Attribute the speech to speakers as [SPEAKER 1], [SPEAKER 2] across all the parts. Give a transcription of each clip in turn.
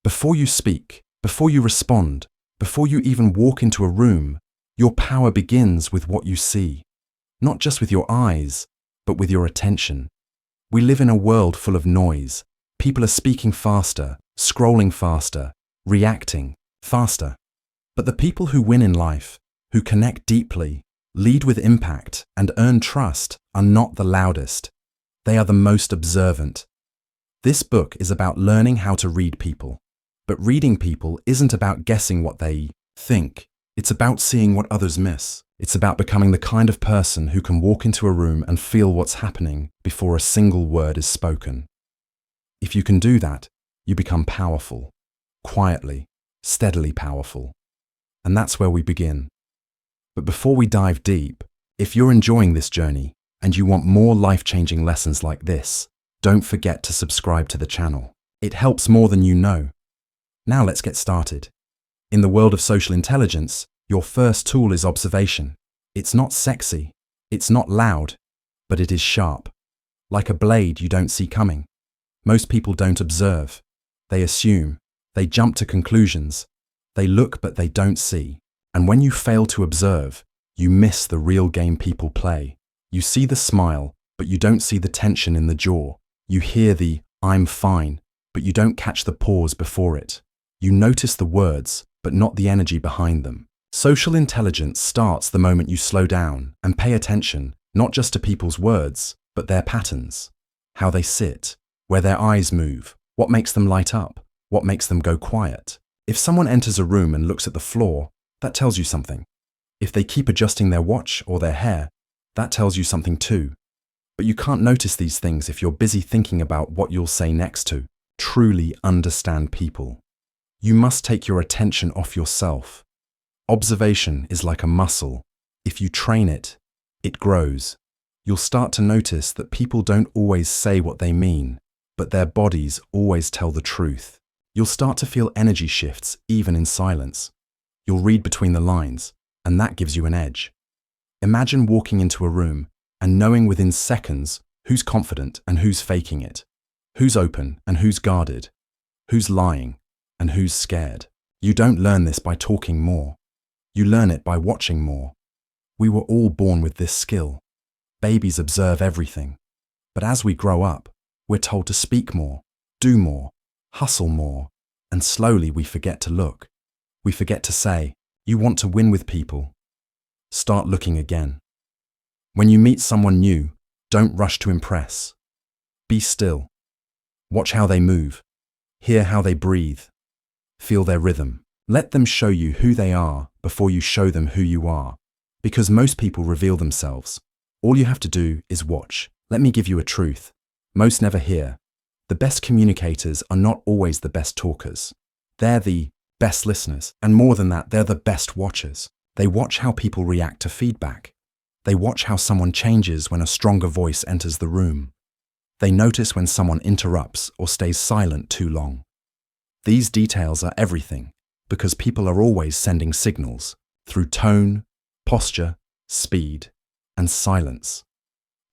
[SPEAKER 1] Before you speak, before you respond, before you even walk into a room, your power begins with what you see. Not just with your eyes, but with your attention. We live in a world full of noise. People are speaking faster, scrolling faster, reacting faster. But the people who win in life, who connect deeply, lead with impact, and earn trust are not the loudest. They are the most observant. This book is about learning how to read people. But reading people isn't about guessing what they think. It's about seeing what others miss. It's about becoming the kind of person who can walk into a room and feel what's happening before a single word is spoken. If you can do that, you become powerful. Quietly, steadily powerful. And that's where we begin. But before we dive deep, if you're enjoying this journey and you want more life-changing lessons like this, don't forget to subscribe to the channel. It helps more than you know. Now let's get started. In the world of social intelligence, your first tool is observation. It's not sexy, it's not loud, but it is sharp. Like a blade you don't see coming. Most people don't observe. They assume. They jump to conclusions. They look but they don't see. And when you fail to observe, you miss the real game people play. You see the smile, but you don't see the tension in the jaw. You hear the "I'm fine," but you don't catch the pause before it. You notice the words, but not the energy behind them. Social intelligence starts the moment you slow down and pay attention, not just to people's words, but their patterns. How they sit, where their eyes move, what makes them light up, what makes them go quiet. If someone enters a room and looks at the floor, that tells you something. If they keep adjusting their watch or their hair, that tells you something too. But you can't notice these things if you're busy thinking about what you'll say next to. Truly understand people. You must take your attention off yourself. Observation is like a muscle. If you train it, it grows. You'll start to notice that people don't always say what they mean, but their bodies always tell the truth. You'll start to feel energy shifts even in silence. You'll read between the lines, and that gives you an edge. Imagine walking into a room and knowing within seconds who's confident and who's faking it, who's open and who's guarded, who's lying and who's scared. You don't learn this by talking more. You learn it by watching more. We were all born with this skill. Babies observe everything. But as we grow up, we're told to speak more, do more, hustle more, and slowly we forget to look. We forget to say, "You want to win with people? Start looking again." When you meet someone new, don't rush to impress. Be still. Watch how they move. Hear how they breathe. Feel their rhythm. Let them show you who they are before you show them who you are. Because most people reveal themselves. All you have to do is watch. Let me give you a truth. Most never hear. The best communicators are not always the best talkers. They're the best listeners. And more than that, they're the best watchers. They watch how people react to feedback. They watch how someone changes when a stronger voice enters the room. They notice when someone interrupts or stays silent too long. These details are everything, because people are always sending signals through tone, posture, speed, and silence.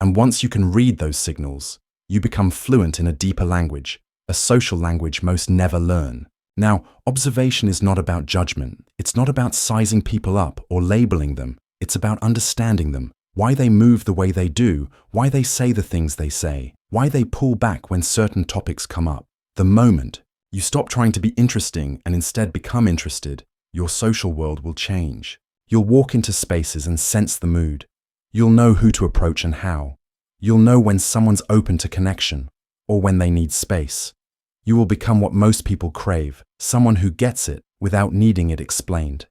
[SPEAKER 1] And once you can read those signals, you become fluent in a deeper language, a social language most never learn. Now, observation is not about judgment. It's not about sizing people up or labeling them. It's about understanding them, why they move the way they do, why they say the things they say, why they pull back when certain topics come up. The moment you stop trying to be interesting and instead become interested, your social world will change. You'll walk into spaces and sense the mood. You'll know who to approach and how. You'll know when someone's open to connection or when they need space. You will become what most people crave, someone who gets it without needing it explained.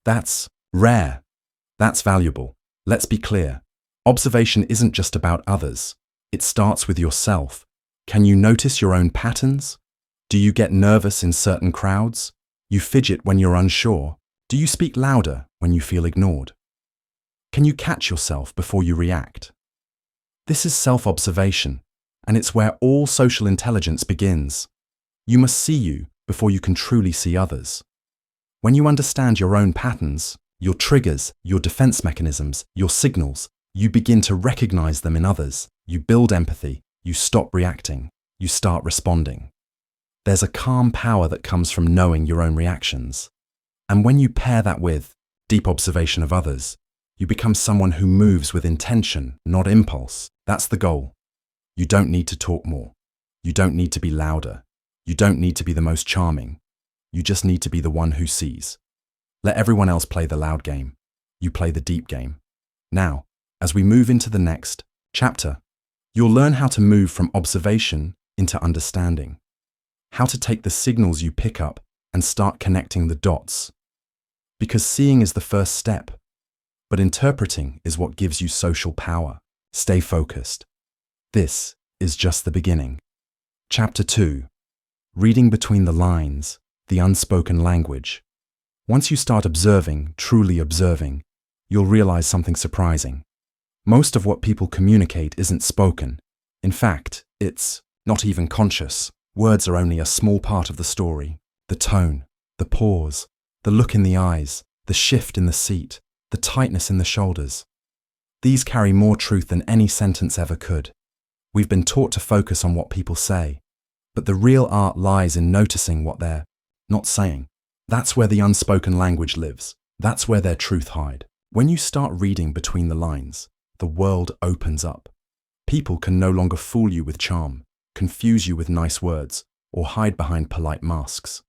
[SPEAKER 1] That's rare. That's valuable. Let's be clear. Observation isn't just about others. It starts with yourself. Can you notice your own patterns? Do you get nervous in certain crowds? You fidget when you're unsure? Do you speak louder when you feel ignored? Can you catch yourself before you react? This is self-observation, and it's where all social intelligence begins. You must see you before you can truly see others. When you understand your own patterns, your triggers, your defense mechanisms, your signals, you begin to recognize them in others. You build empathy. You stop reacting. You start responding. There's a calm power that comes from knowing your own reactions. And when you pair that with deep observation of others, you become someone who moves with intention, not impulse. That's the goal. You don't need to talk more. You don't need to be louder. You don't need to be the most charming. You just need to be the one who sees. Let everyone else play the loud game. You play the deep game. Now, as we move into the next chapter, you'll learn how to move from observation into understanding. How to take the signals you pick up and start connecting the dots. Because seeing is the first step, but interpreting is what gives you social power. Stay focused. This is just the beginning. Chapter 2. Reading between the lines, the unspoken language. Once you start observing, truly observing, you'll realize something surprising. Most of what people communicate isn't spoken. In fact, it's not even conscious. Words are only a small part of the story. The tone, the pause, the look in the eyes, the shift in the seat, the tightness in the shoulders. These carry more truth than any sentence ever could. We've been taught to focus on what people say, but the real art lies in noticing what they're not saying. That's where the unspoken language lives. That's where their truth hide. When you start reading between the lines, the world opens up. People can no longer fool you with charm, confuse you with nice words, or hide behind polite masks.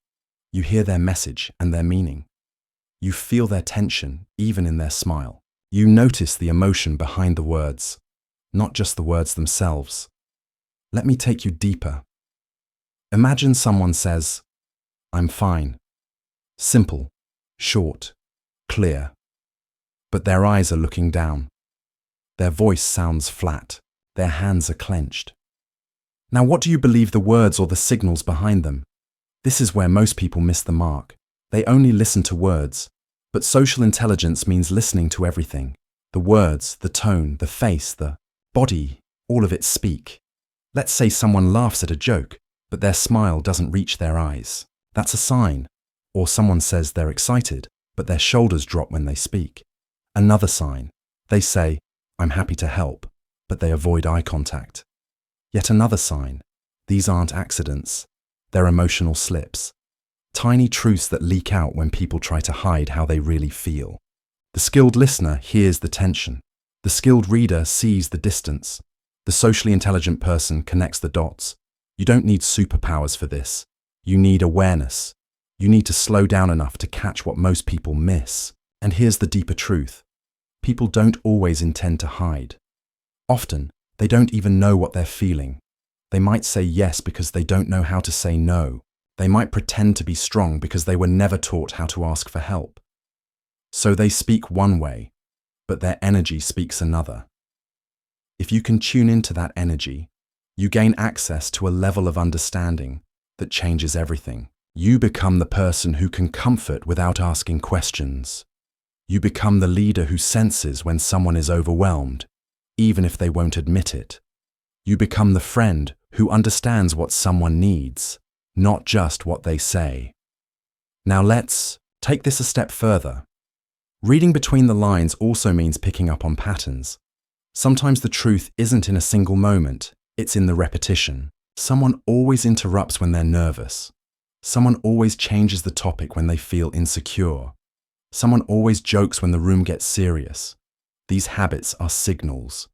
[SPEAKER 1] You hear their message and their meaning. You feel their tension, even in their smile. You notice the emotion behind the words, not just the words themselves. Let me take you deeper. Imagine someone says, "I'm fine." Simple, short, clear. But their eyes are looking down. Their voice sounds flat. Their hands are clenched. Now, what do you believe the words or the signals behind them? This is where most people miss the mark. They only listen to words. But social intelligence means listening to everything. The words, the tone, the face, the body, all of it speak. Let's say someone laughs at a joke, but their smile doesn't reach their eyes. That's a sign. Or someone says they're excited, but their shoulders drop when they speak. Another sign. They say, "I'm happy to help," but they avoid eye contact. Yet another sign. These aren't accidents. They're emotional slips. Tiny truths that leak out when people try to hide how they really feel. The skilled listener hears the tension. The skilled reader sees the distance. The socially intelligent person connects the dots. You don't need superpowers for this. You need awareness. You need to slow down enough to catch what most people miss. And here's the deeper truth. People don't always intend to hide. Often, they don't even know what they're feeling. They might say yes because they don't know how to say no. They might pretend to be strong because they were never taught how to ask for help. So they speak one way, but their energy speaks another. If you can tune into that energy, you gain access to a level of understanding that changes everything. You become the person who can comfort without asking questions. You become the leader who senses when someone is overwhelmed, even if they won't admit it. You become the friend who understands what someone needs, not just what they say. Now let's take this a step further. Reading between the lines also means picking up on patterns. Sometimes the truth isn't in a single moment, it's in the repetition. Someone always interrupts when they're nervous. Someone always changes the topic when they feel insecure. Someone always jokes when the room gets serious. These habits are signals.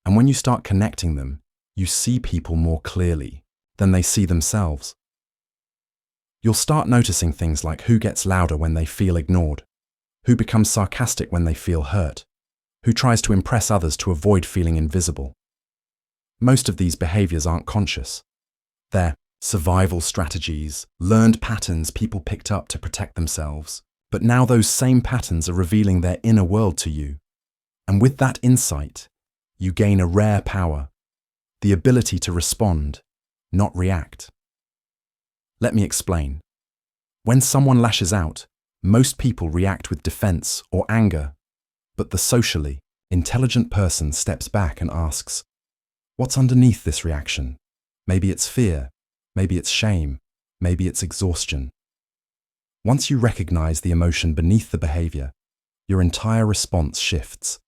[SPEAKER 1] And when you start connecting them, you see people more clearly than they see themselves. You'll start noticing things like who gets louder when they feel ignored, who becomes sarcastic when they feel hurt, who tries to impress others to avoid feeling invisible. Most of these behaviors aren't conscious. They're survival strategies, learned patterns people picked up to protect themselves. But now those same patterns are revealing their inner world to you. And with that insight, you gain a rare power, the ability to respond, not react. Let me explain. When someone lashes out, most people react with defense or anger, but the socially intelligent person steps back and asks, what's underneath this reaction? Maybe it's fear, maybe it's shame, maybe it's exhaustion. Once you recognize the emotion beneath the behavior, your entire response shifts.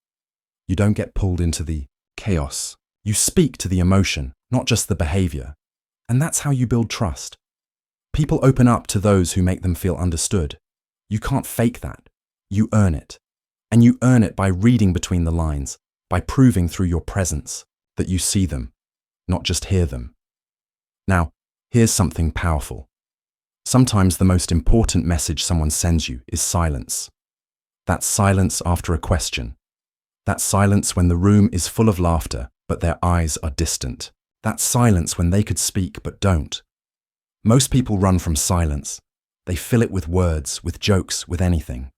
[SPEAKER 1] You don't get pulled into the chaos. You speak to the emotion, not just the behavior. And that's how you build trust. People open up to those who make them feel understood. You can't fake that. You earn it. And you earn it by reading between the lines, by proving through your presence that you see them, not just hear them. Now, here's something powerful. Sometimes the most important message someone sends you is silence. That silence after a question. That silence when the room is full of laughter, but their eyes are distant. That silence when they could speak but don't. Most people run from silence. They fill it with words, with jokes, with anything.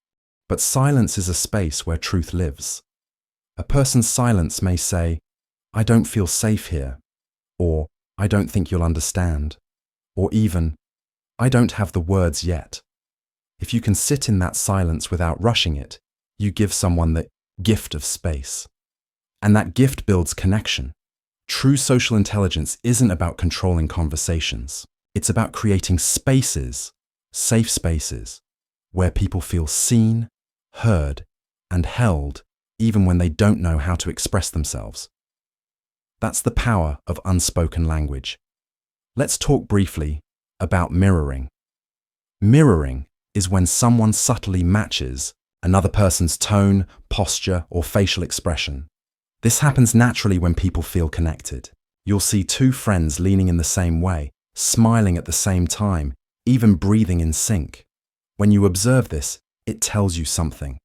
[SPEAKER 1] But silence is a space where truth lives. A person's silence may say, "I don't feel safe here," or "I don't think you'll understand," or even, "I don't have the words yet." If you can sit in that silence without rushing it, you give someone the gift of space. And that gift builds connection. True social intelligence isn't about controlling conversations. It's about creating spaces, safe spaces, where people feel seen, heard, and held, even when they don't know how to express themselves. That's the power of unspoken language. Let's talk briefly about mirroring. Mirroring is when someone subtly matches another person's tone, posture, or facial expression. This happens naturally when people feel connected. You'll see two friends leaning in the same way, smiling at the same time, even breathing in sync. When you observe this, it tells you something.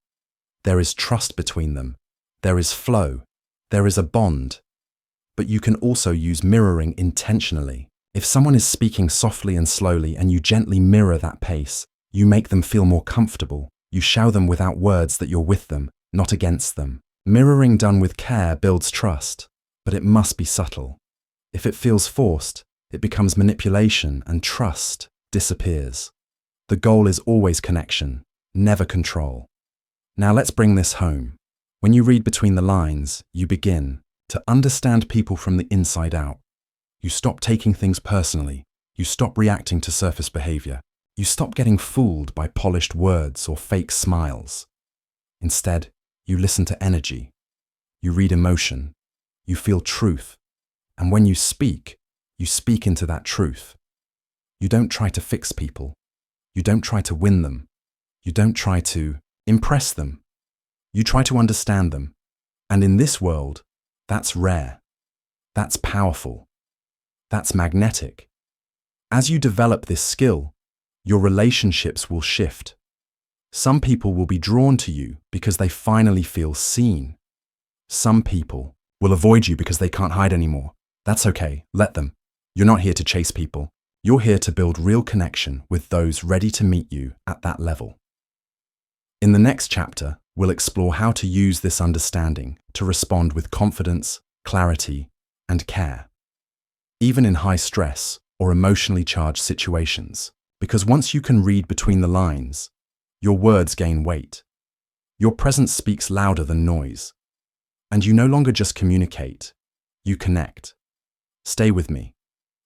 [SPEAKER 1] There is trust between them. There is flow. There is a bond. But you can also use mirroring intentionally. If someone is speaking softly and slowly and you gently mirror that pace, you make them feel more comfortable. You show them without words that you're with them, not against them. Mirroring done with care builds trust, but it must be subtle. If it feels forced, it becomes manipulation and trust disappears. The goal is always connection, never control. Now let's bring this home. When you read between the lines, you begin to understand people from the inside out. You stop taking things personally. You stop reacting to surface behavior. You stop getting fooled by polished words or fake smiles. Instead, you listen to energy. You read emotion. You feel truth. And when you speak into that truth. You don't try to fix people. You don't try to win them. You don't try to impress them. You try to understand them. And in this world, that's rare. That's powerful. That's magnetic. As you develop this skill, your relationships will shift. Some people will be drawn to you because they finally feel seen. Some people will avoid you because they can't hide anymore. That's okay, let them. You're not here to chase people. You're here to build real connection with those ready to meet you at that level. In the next chapter, we'll explore how to use this understanding to respond with confidence, clarity, and care, even in high stress or emotionally charged situations. Because once you can read between the lines, your words gain weight. Your presence speaks louder than noise. And you no longer just communicate, you connect. Stay with me.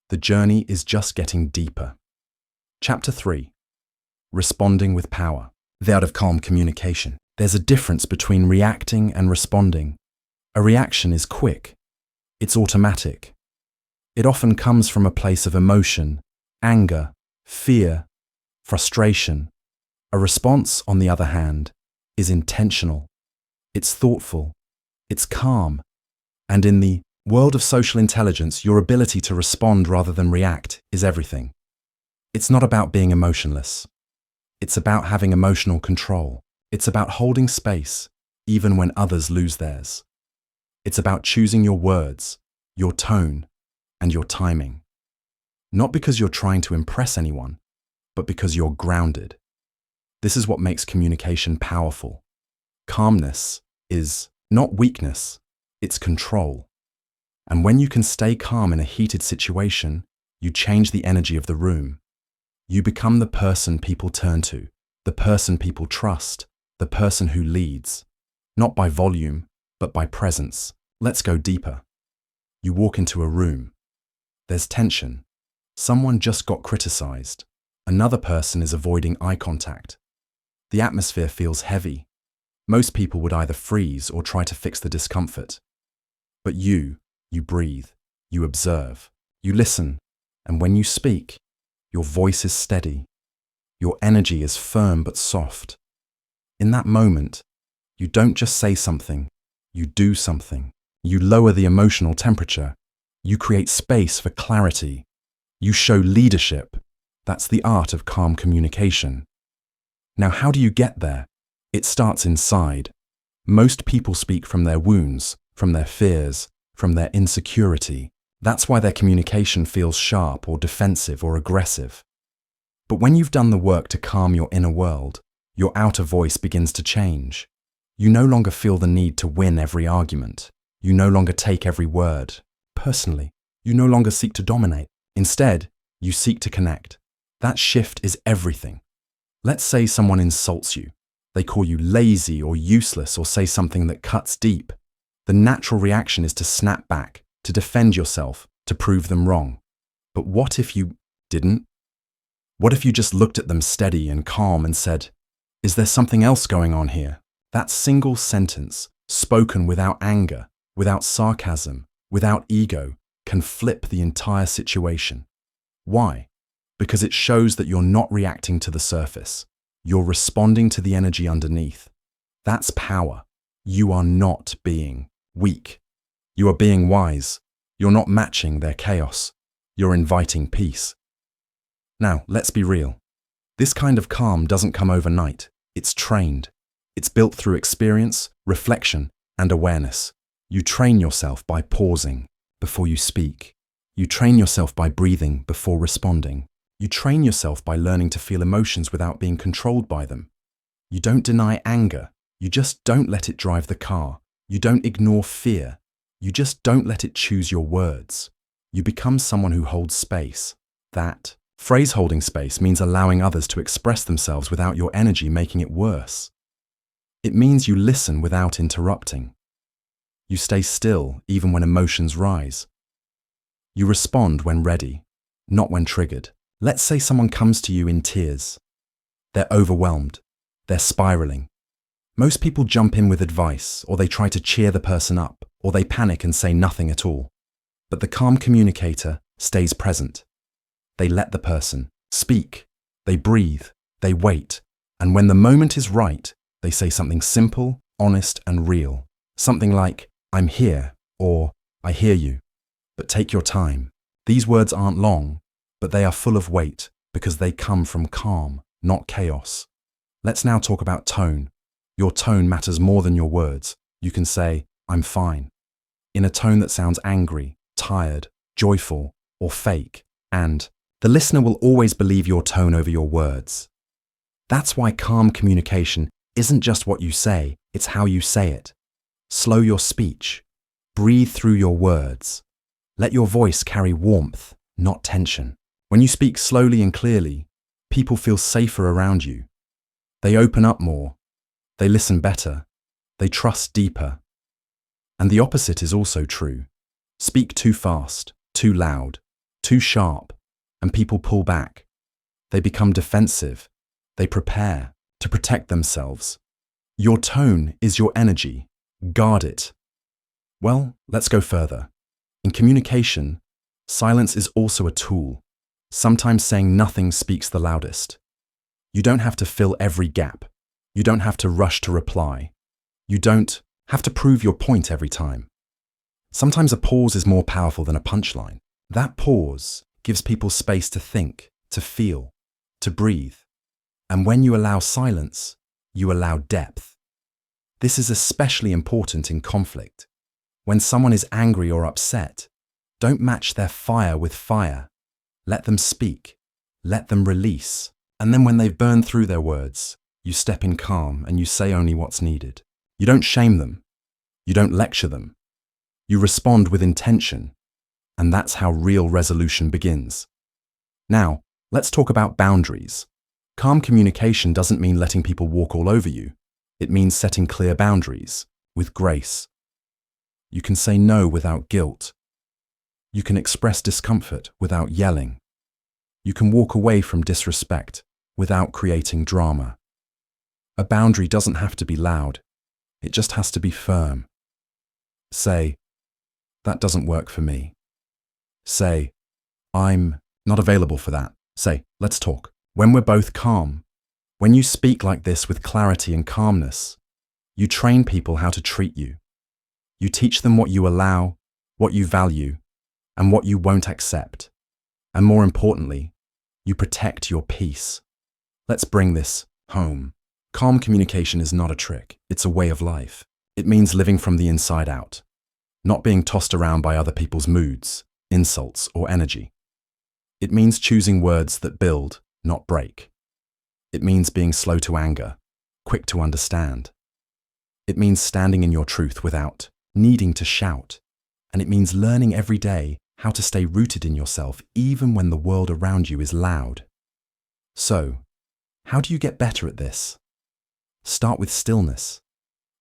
[SPEAKER 1] The journey is just getting deeper. Chapter 3. Responding with power. The art of calm communication. There's a difference between reacting and responding. A reaction is quick. It's automatic. It often comes from a place of emotion, anger, fear, frustration. A response, on the other hand, is intentional. It's thoughtful. It's calm. And in the world of social intelligence, your ability to respond rather than react is everything. It's not about being emotionless. It's about having emotional control. It's about holding space, even when others lose theirs. It's about choosing your words, your tone, and your timing. Not because you're trying to impress anyone, but because you're grounded. This is what makes communication powerful. Calmness is not weakness, it's control. And when you can stay calm in a heated situation, you change the energy of the room. You become the person people turn to, the person people trust, the person who leads. Not by volume, but by presence. Let's go deeper. You walk into a room. There's tension. Someone just got criticized. Another person is avoiding eye contact. The atmosphere feels heavy. Most people would either freeze or try to fix the discomfort. But you breathe, you observe, you listen, and when you speak, Your voice is steady. Your energy is firm but soft. In that moment, you don't just say something, you do something. You lower the emotional temperature. You create space for clarity. You show leadership. That's the art of calm communication. Now, how do you get there? It starts inside. Most people speak from their wounds, from their fears, from their insecurity. That's why their communication feels sharp or defensive or aggressive. But when you've done the work to calm your inner world, your outer voice begins to change. You no longer feel the need to win every argument. You no longer take every word personally. You no longer seek to dominate. Instead, you seek to connect. That shift is everything. Let's say someone insults you. They call you lazy or useless or say something that cuts deep. The natural reaction is to snap back, to defend yourself, to prove them wrong. But what if you didn't? What if you just looked at them steady and calm and said, "Is there something else going on here?" That single sentence, spoken without anger, without sarcasm, without ego, can flip the entire situation. Why? Because it shows that you're not reacting to the surface. You're responding to the energy underneath. That's power. You are not being weak. You are being wise. You're not matching their chaos. You're inviting peace. Now, let's be real. This kind of calm doesn't come overnight. It's trained. It's built through experience, reflection, and awareness. You train yourself by pausing before you speak. You train yourself by breathing before responding. You train yourself by learning to feel emotions without being controlled by them. You don't deny anger. You just don't let it drive the car. You don't ignore fear. You just don't let it choose your words. You become someone who holds space. That phrase, holding space, means allowing others to express themselves without your energy making it worse. It means you listen without interrupting. You stay still even when emotions rise. You respond when ready, not when triggered. Let's say someone comes to you in tears. They're overwhelmed. They're spiraling. Most people jump in with advice, or they try to cheer the person up, or they panic and say nothing at all. But the calm communicator stays present. They let the person speak. They breathe. They wait. And when the moment is right, they say something simple, honest, and real. Something like, "I'm here," or "I hear you. But take your time." These words aren't long, but they are full of weight because they come from calm, not chaos. Let's now talk about tone. Your tone matters more than your words. You can say, "I'm fine," in a tone that sounds angry, tired, joyful, or fake, and the listener will always believe your tone over your words. That's why calm communication isn't just what you say, it's how you say it. Slow your speech. Breathe through your words. Let your voice carry warmth, not tension. When you speak slowly and clearly, people feel safer around you. They open up more. They listen better. They trust deeper. And the opposite is also true. Speak too fast, too loud, too sharp, and people pull back. They become defensive. They prepare to protect themselves. Your tone is your energy. Guard it. Well, let's go further. In communication, silence is also a tool. Sometimes saying nothing speaks the loudest. You don't have to fill every gap. You don't have to rush to reply. You don't have to prove your point every time. Sometimes a pause is more powerful than a punchline. That pause gives people space to think, to feel, to breathe. And when you allow silence, you allow depth. This is especially important in conflict. When someone is angry or upset, don't match their fire with fire. Let them speak. Let them release. And then when they've burned through their words, you step in calm and you say only what's needed. You don't shame them. You don't lecture them. You respond with intention. And that's how real resolution begins. Now, let's talk about boundaries. Calm communication doesn't mean letting people walk all over you. It means setting clear boundaries, with grace. You can say no without guilt. You can express discomfort without yelling. You can walk away from disrespect without creating drama. A boundary doesn't have to be loud. It just has to be firm. Say, "That doesn't work for me." Say, "I'm not available for that." Say, let's talk. When we're both calm, when you speak like this with clarity and calmness, you train people how to treat you. You teach them what you allow, what you value, and what you won't accept. And more importantly, you protect your peace. Let's bring this home. Calm communication is not a trick, it's a way of life. It means living from the inside out, not being tossed around by other people's moods, insults, or energy. It means choosing words that build, not break. It means being slow to anger, quick to understand. It means standing in your truth without needing to shout. And it means learning every day how to stay rooted in yourself even when the world around you is loud. So, how do you get better at this? Start with stillness.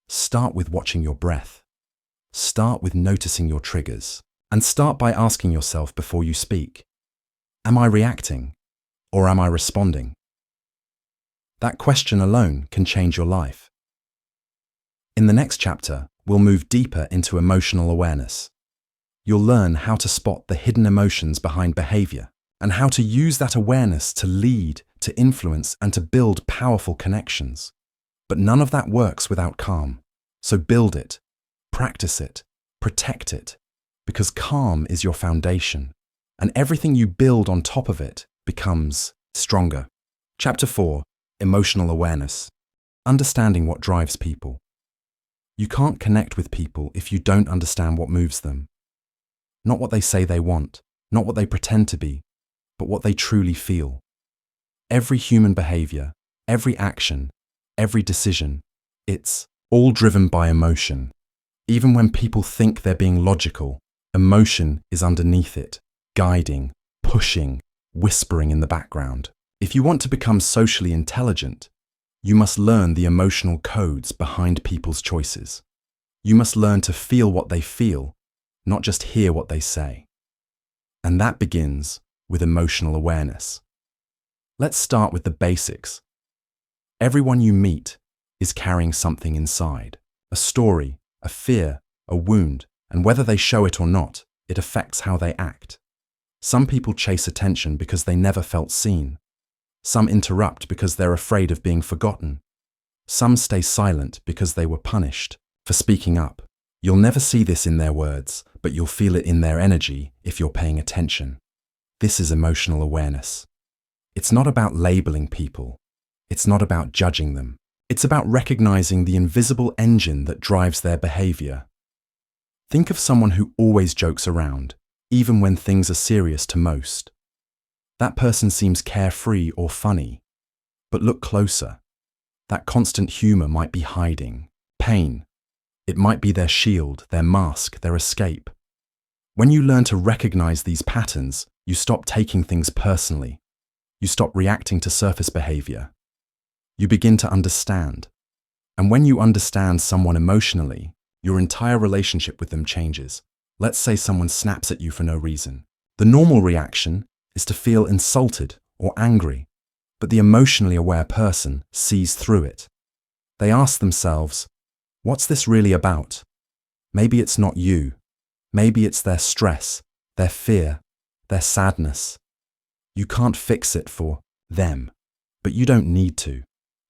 [SPEAKER 1] Start with watching your breath. Start with noticing your triggers. And start by asking yourself before you speak, am I reacting or am I responding? That question alone can change your life. In the next chapter, we'll move deeper into emotional awareness. You'll learn how to spot the hidden emotions behind behavior and how to use that awareness to lead, to influence, and to build powerful connections. But none of that works without calm. So build it, practice it, protect it, because calm is your foundation, and everything you build on top of it becomes stronger. Chapter 4, Emotional Awareness. Understanding what drives people. You can't connect with people if you don't understand what moves them. Not what they say they want, not what they pretend to be, but what they truly feel. Every human behavior, every action, every decision, it's all driven by emotion. Even when people think they're being logical, emotion is underneath it, guiding, pushing, whispering in the background. If you want to become socially intelligent, you must learn the emotional codes behind people's choices. You must learn to feel what they feel, not just hear what they say. And that begins with emotional awareness. Let's start with the basics. Everyone you meet is carrying something inside, a story, a fear, a wound, and whether they show it or not, it affects how they act. Some people chase attention because they never felt seen. Some interrupt because they're afraid of being forgotten. Some stay silent because they were punished for speaking up. You'll never see this in their words, but you'll feel it in their energy if you're paying attention. This is emotional awareness. It's not about labeling people. It's not about judging them. It's about recognizing the invisible engine that drives their behavior. Think of someone who always jokes around, even when things are serious to most. That person seems carefree or funny, but look closer. That constant humor might be hiding pain. It might be their shield, their mask, their escape. When you learn to recognize these patterns, you stop taking things personally. You stop reacting to surface behavior. You begin to understand. And when you understand someone emotionally, your entire relationship with them changes. Let's say someone snaps at you for no reason. The normal reaction is to feel insulted or angry, but the emotionally aware person sees through it. They ask themselves, what's this really about? Maybe it's not you. Maybe it's their stress, their fear, their sadness. You can't fix it for them, but you don't need to.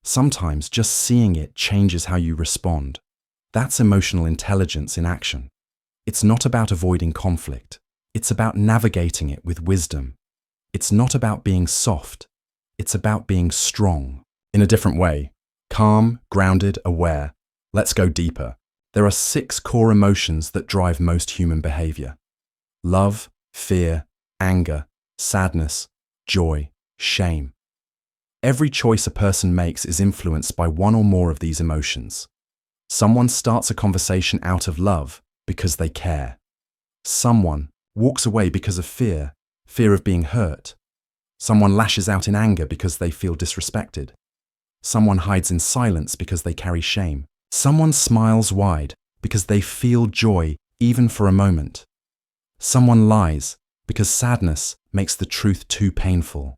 [SPEAKER 1] Sometimes just seeing it changes how you respond. That's emotional intelligence in action. It's not about avoiding conflict. It's about navigating it with wisdom. It's not about being soft. It's about being strong. In a different way, calm, grounded, aware. Let's go deeper. There are 6 core emotions that drive most human behavior. Love, fear, anger, sadness, joy, shame. Every choice a person makes is influenced by one or more of these emotions. Someone starts a conversation out of love because they care. Someone walks away because of fear of being hurt. Someone lashes out in anger because they feel disrespected. Someone hides in silence because they carry shame. Someone smiles wide because they feel joy even for a moment. Someone lies because sadness makes the truth too painful.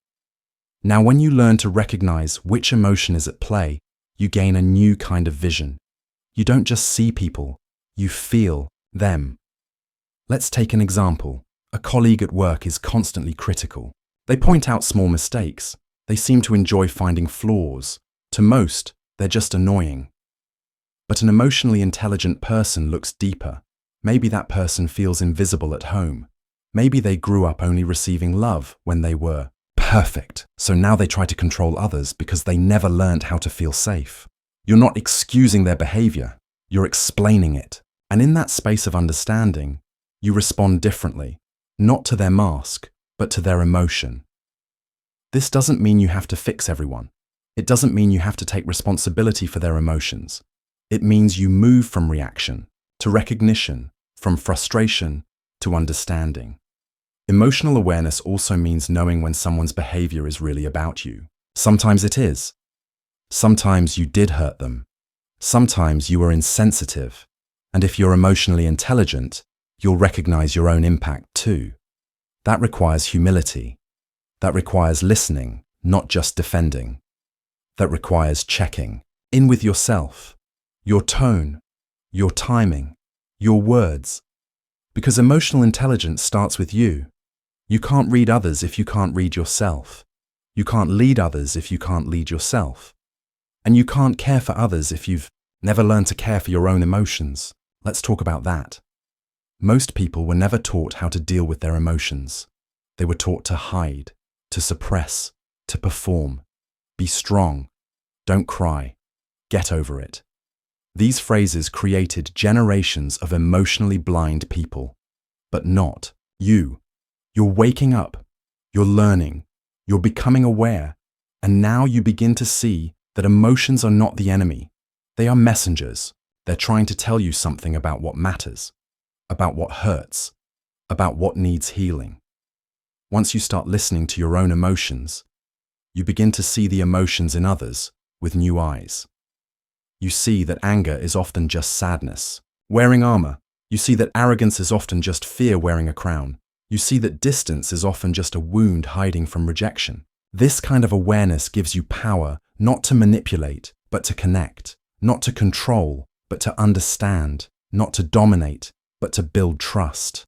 [SPEAKER 1] Now, when you learn to recognize which emotion is at play, you gain a new kind of vision. You don't just see people, you feel them. Let's take an example. A colleague at work is constantly critical. They point out small mistakes. They seem to enjoy finding flaws. To most, they're just annoying. But an emotionally intelligent person looks deeper. Maybe that person feels invisible at home. Maybe they grew up only receiving love when they were perfect. So now they try to control others because they never learned how to feel safe. You're not excusing their behavior. You're explaining it. And in that space of understanding, you respond differently, not to their mask, but to their emotion. This doesn't mean you have to fix everyone. It doesn't mean you have to take responsibility for their emotions. It means you move from reaction to recognition, from frustration to understanding. Emotional awareness also means knowing when someone's behavior is really about you. Sometimes it is. Sometimes you did hurt them. Sometimes you were insensitive. And if you're emotionally intelligent, you'll recognize your own impact too. That requires humility. That requires listening, not just defending. That requires checking in with yourself, your tone, your timing, your words. Because emotional intelligence starts with you. You can't read others if you can't read yourself. You can't lead others if you can't lead yourself. And you can't care for others if you've never learned to care for your own emotions. Let's talk about that. Most people were never taught how to deal with their emotions. They were taught to hide, to suppress, to perform. Be strong. Don't cry. Get over it. These phrases created generations of emotionally blind people. But not you. You're waking up. You're learning. You're becoming aware. And now you begin to see that emotions are not the enemy. They are messengers. They're trying to tell you something about what matters, about what hurts, about what needs healing. Once you start listening to your own emotions, you begin to see the emotions in others with new eyes. You see that anger is often just sadness, wearing armor. You see that arrogance is often just fear wearing a crown. You see that distance is often just a wound hiding from rejection. This kind of awareness gives you power not to manipulate, but to connect, not to control, but to understand, not to dominate, but to build trust.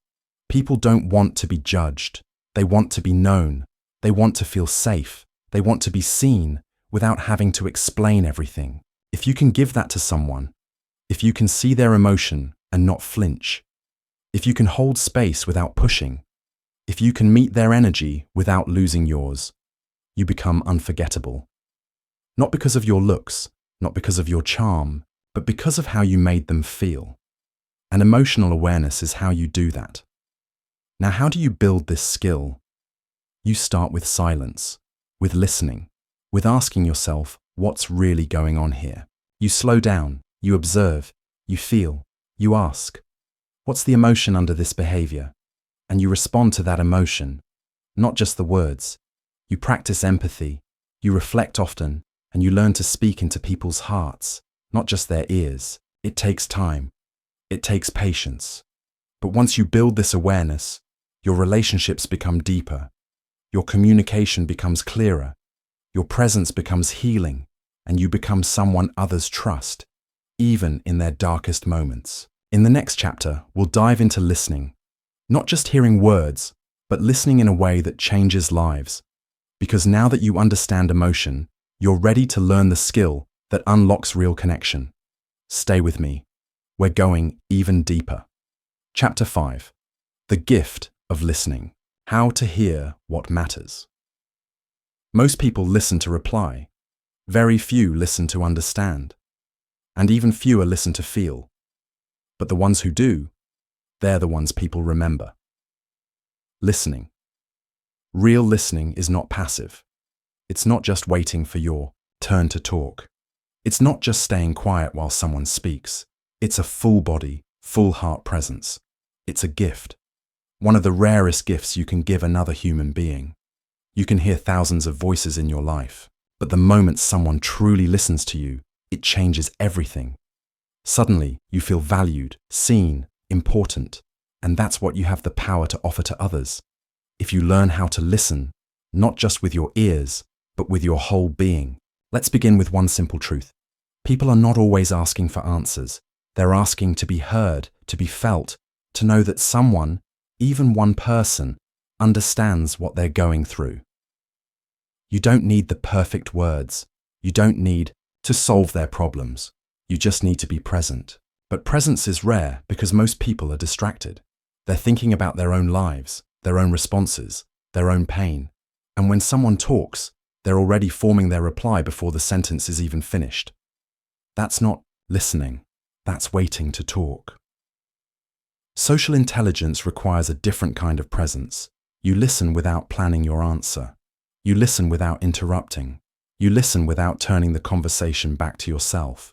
[SPEAKER 1] People don't want to be judged. They want to be known. They want to feel safe. They want to be seen without having to explain everything. If you can give that to someone, if you can see their emotion and not flinch, if you can hold space without pushing, if you can meet their energy without losing yours, you become unforgettable. Not because of your looks, not because of your charm, but because of how you made them feel. And emotional awareness is how you do that. Now, how do you build this skill? You start with silence, with listening, with asking yourself, what's really going on here? You slow down, you observe, you feel, you ask, what's the emotion under this behavior? And you respond to that emotion, not just the words. You practice empathy, you reflect often, and you learn to speak into people's hearts, not just their ears. It takes time. It takes patience. But once you build this awareness, your relationships become deeper. Your communication becomes clearer. Your presence becomes healing, and you become someone others trust, even in their darkest moments. In the next chapter, we'll dive into listening. Not just hearing words, but listening in a way that changes lives. Because now that you understand emotion, you're ready to learn the skill that unlocks real connection. Stay with me. We're going even deeper. Chapter 5. The Gift of Listening. How to hear what matters. Most people listen to reply. Very few listen to understand. And even fewer listen to feel. But the ones who do, they're the ones people remember. Listening. Real listening is not passive. It's not just waiting for your turn to talk. It's not just staying quiet while someone speaks. It's a full body, full heart presence. It's a gift. One of the rarest gifts you can give another human being. You can hear thousands of voices in your life, but the moment someone truly listens to you, it changes everything. Suddenly, you feel valued, seen, important, and that's what you have the power to offer to others. If you learn how to listen, not just with your ears, but with your whole being. Let's begin with one simple truth. People are not always asking for answers. They're asking to be heard, to be felt, to know that someone, even one person, understands what they're going through. You don't need the perfect words. You don't need to solve their problems. You just need to be present. But presence is rare because most people are distracted. They're thinking about their own lives, their own responses, their own pain. And when someone talks, they're already forming their reply before the sentence is even finished. That's not listening. That's waiting to talk. Social intelligence requires a different kind of presence. You listen without planning your answer. You listen without interrupting. You listen without turning the conversation back to yourself.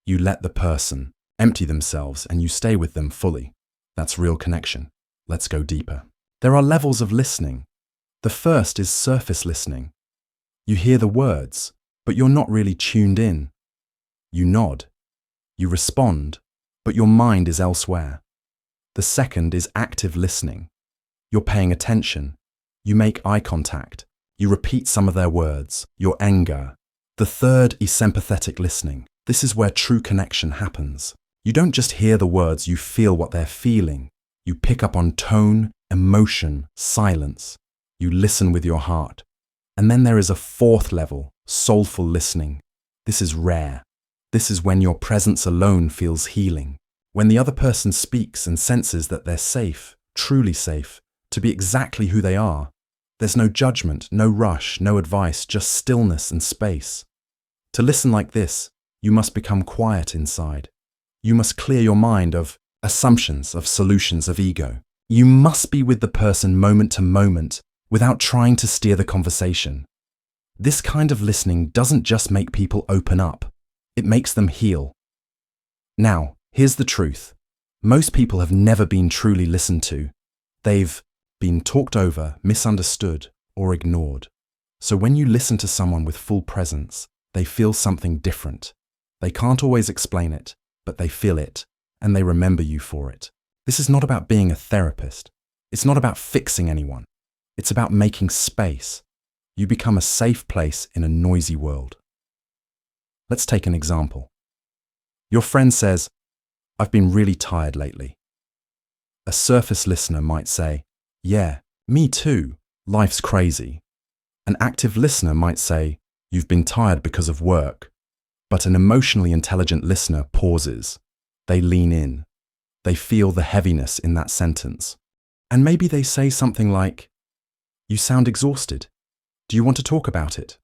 [SPEAKER 1] You let the person empty themselves and you stay with them fully. That's real connection. Let's go deeper. There are levels of listening. The first is surface listening. You hear the words, but you're not really tuned in. You nod. You respond, but your mind is elsewhere. The second is active listening. You're paying attention. You make eye contact. You repeat some of their words, your anger. The third is sympathetic listening. This is where true connection happens. You don't just hear the words, you feel what they're feeling. You pick up on tone, emotion, silence. You listen with your heart. And then there is a fourth level, soulful listening. This is rare. This is when your presence alone feels healing. When the other person speaks and senses that they're safe, truly safe, to be exactly who they are. There's no judgment, no rush, no advice, just stillness and space. To listen like this, you must become quiet inside. You must clear your mind of assumptions, of solutions, of ego. You must be with the person moment to moment without trying to steer the conversation. This kind of listening doesn't just make people open up, it makes them heal. Now, here's the truth. Most people have never been truly listened to. They've been talked over, misunderstood, or ignored. So when you listen to someone with full presence, they feel something different. They can't always explain it, but they feel it, and they remember you for it. This is not about being a therapist. It's not about fixing anyone. It's about making space. You become a safe place in a noisy world. Let's take an example. Your friend says, "I've been really tired lately." A surface listener might say, "Yeah, me too. Life's crazy." An active listener might say, "You've been tired because of work." But an emotionally intelligent listener pauses. They lean in. They feel the heaviness in that sentence. And maybe they say something like, "You sound exhausted. Do you want to talk about it?"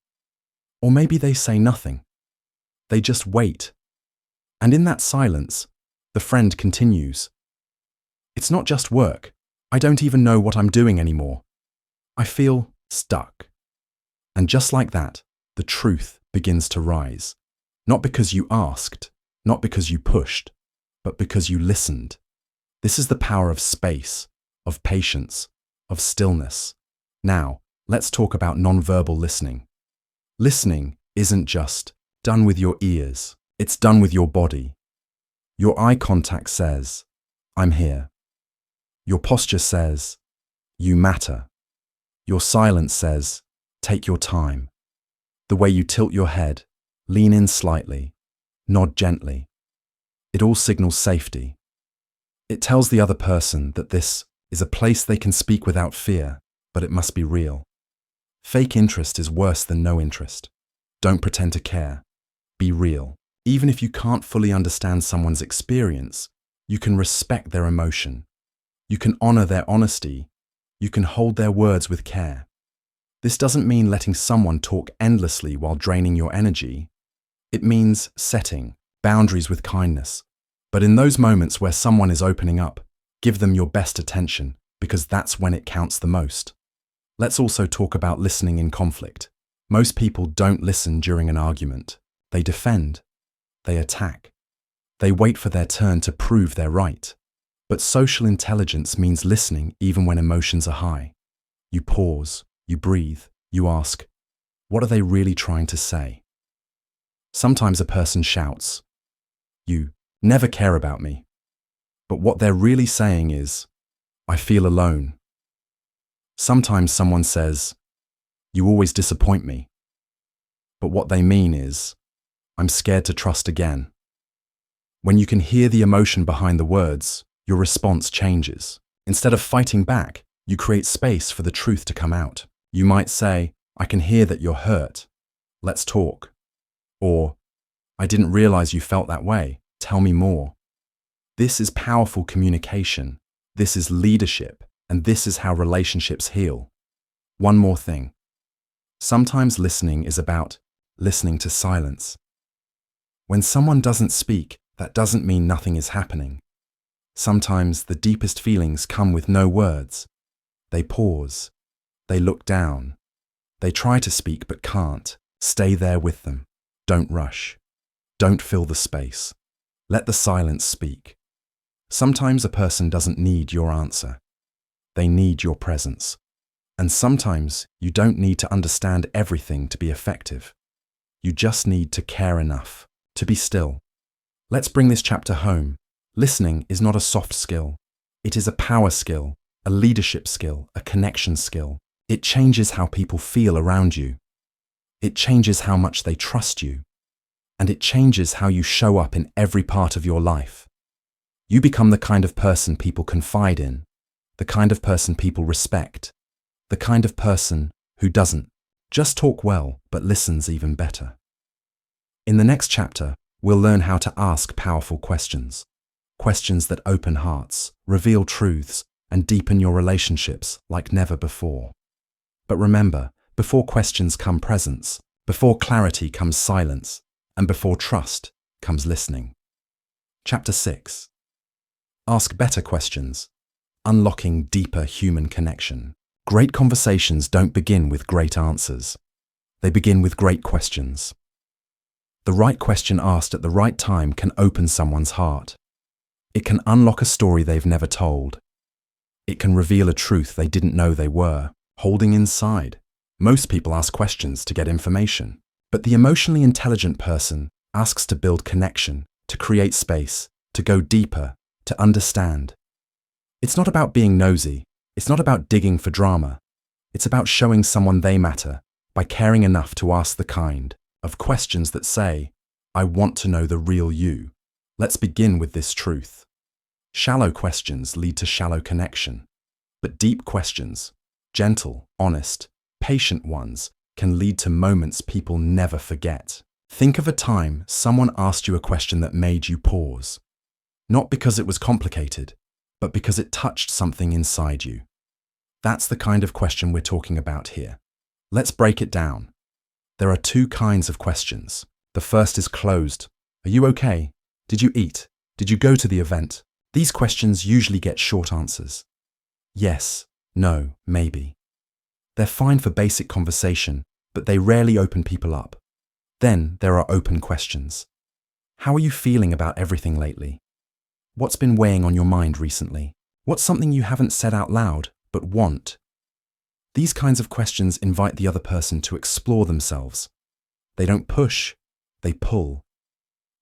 [SPEAKER 1] Or maybe they say nothing. They just wait. And in that silence, the friend continues. "It's not just work. I don't even know what I'm doing anymore. I feel stuck." And just like that, the truth begins to rise. Not because you asked, not because you pushed, but because you listened. This is the power of space, of patience, of stillness. Now, let's talk about nonverbal listening. Listening isn't just done with your ears, it's done with your body. Your eye contact says, "I'm here." Your posture says, "You matter." Your silence says, "Take your time." The way you tilt your head, lean in slightly, nod gently. It all signals safety. It tells the other person that this is a place they can speak without fear, but it must be real. Fake interest is worse than no interest. Don't pretend to care. Be real. Even if you can't fully understand someone's experience, you can respect their emotion. You can honor their honesty. You can hold their words with care. This doesn't mean letting someone talk endlessly while draining your energy. It means setting boundaries with kindness. But in those moments where someone is opening up, give them your best attention, because that's when it counts the most. Let's also talk about listening in conflict. Most people don't listen during an argument. They defend. They attack. They wait for their turn to prove they're right. But social intelligence means listening even when emotions are high. You pause, you breathe, you ask, what are they really trying to say? Sometimes a person shouts, "You never care about me." But what they're really saying is, "I feel alone." Sometimes someone says, "You always disappoint me." But what they mean is, "I'm scared to trust again." When you can hear the emotion behind the words, your response changes. Instead of fighting back, you create space for the truth to come out. You might say, I can hear that you're hurt. Let's talk. Or, I didn't realize you felt that way. Tell me more. This is powerful communication. This is leadership. And this is how relationships heal. One more thing. Sometimes listening is about listening to silence. When someone doesn't speak, that doesn't mean nothing is happening. Sometimes the deepest feelings come with no words. They pause. They look down. They try to speak but can't. Stay there with them. Don't rush. Don't fill the space. Let the silence speak. Sometimes a person doesn't need your answer. They need your presence. And sometimes you don't need to understand everything to be effective. You just need to care enough to be still. Let's bring this chapter home. Listening is not a soft skill. It is a power skill, a leadership skill, a connection skill. It changes how people feel around you. It changes how much they trust you. And it changes how you show up in every part of your life. You become the kind of person people confide in, the kind of person people respect, the kind of person who doesn't just talk well but listens even better. In the next chapter, we'll learn how to ask powerful questions. Questions that open hearts, reveal truths, and deepen your relationships like never before. But remember, before questions come presence, before clarity comes silence, and before trust comes listening. Chapter 6. Ask better questions. Unlocking deeper human connection. Great conversations don't begin with great answers. They begin with great questions. The right question asked at the right time can open someone's heart. It can unlock a story they've never told. It can reveal a truth they didn't know they were holding inside. Most people ask questions to get information, but the emotionally intelligent person asks to build connection, to create space, to go deeper, to understand. It's not about being nosy. It's not about digging for drama. It's about showing someone they matter by caring enough to ask the kind of questions that say, I want to know the real you. Let's begin with this truth. Shallow questions lead to shallow connection, but deep questions, gentle, honest, patient ones, can lead to moments people never forget. Think of a time someone asked you a question that made you pause. Not because it was complicated, but because it touched something inside you. That's the kind of question we're talking about here. Let's break it down. There are two kinds of questions. The first is closed. Are you okay? Did you eat? Did you go to the event? These questions usually get short answers. Yes, no, maybe. They're fine for basic conversation, but they rarely open people up. Then there are open questions. How are you feeling about everything lately? What's been weighing on your mind recently? What's something you haven't said out loud, but want? These kinds of questions invite the other person to explore themselves. They don't push, they pull.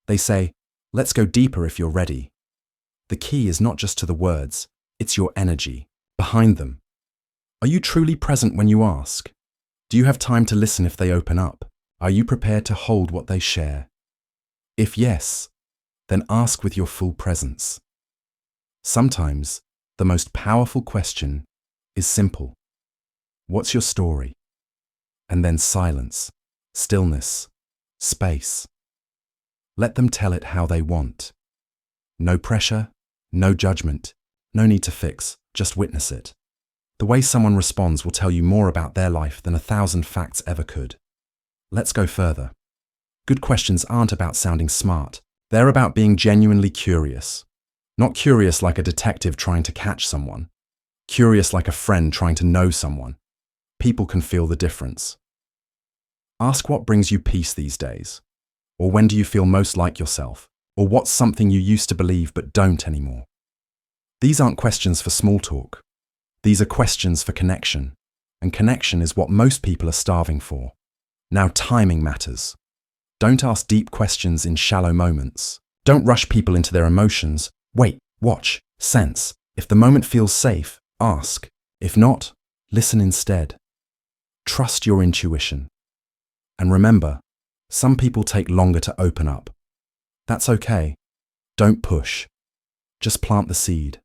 [SPEAKER 1] They say, let's go deeper if you're ready. The key is not just to the words, it's your energy behind them. Are you truly present when you ask? Do you have time to listen if they open up? Are you prepared to hold what they share? If yes, then ask with your full presence. Sometimes, the most powerful question is simple. What's your story? And then silence, stillness, space. Let them tell it how they want. No pressure, no judgment, no need to fix, just witness it. The way someone responds will tell you more about their life than 1,000 facts ever could. Let's go further. Good questions aren't about sounding smart. They're about being genuinely curious. Not curious like a detective trying to catch someone. Curious like a friend trying to know someone. People can feel the difference. Ask what brings you peace these days. Or when do you feel most like yourself? Or what's something you used to believe but don't anymore? These aren't questions for small talk. These are questions for connection. And connection is what most people are starving for. Now timing matters. Don't ask deep questions in shallow moments. Don't rush people into their emotions. Wait, watch, sense. If the moment feels safe, ask. If not, listen instead. Trust your intuition. And remember, some people take longer to open up. That's okay. Don't push. Just plant the seed.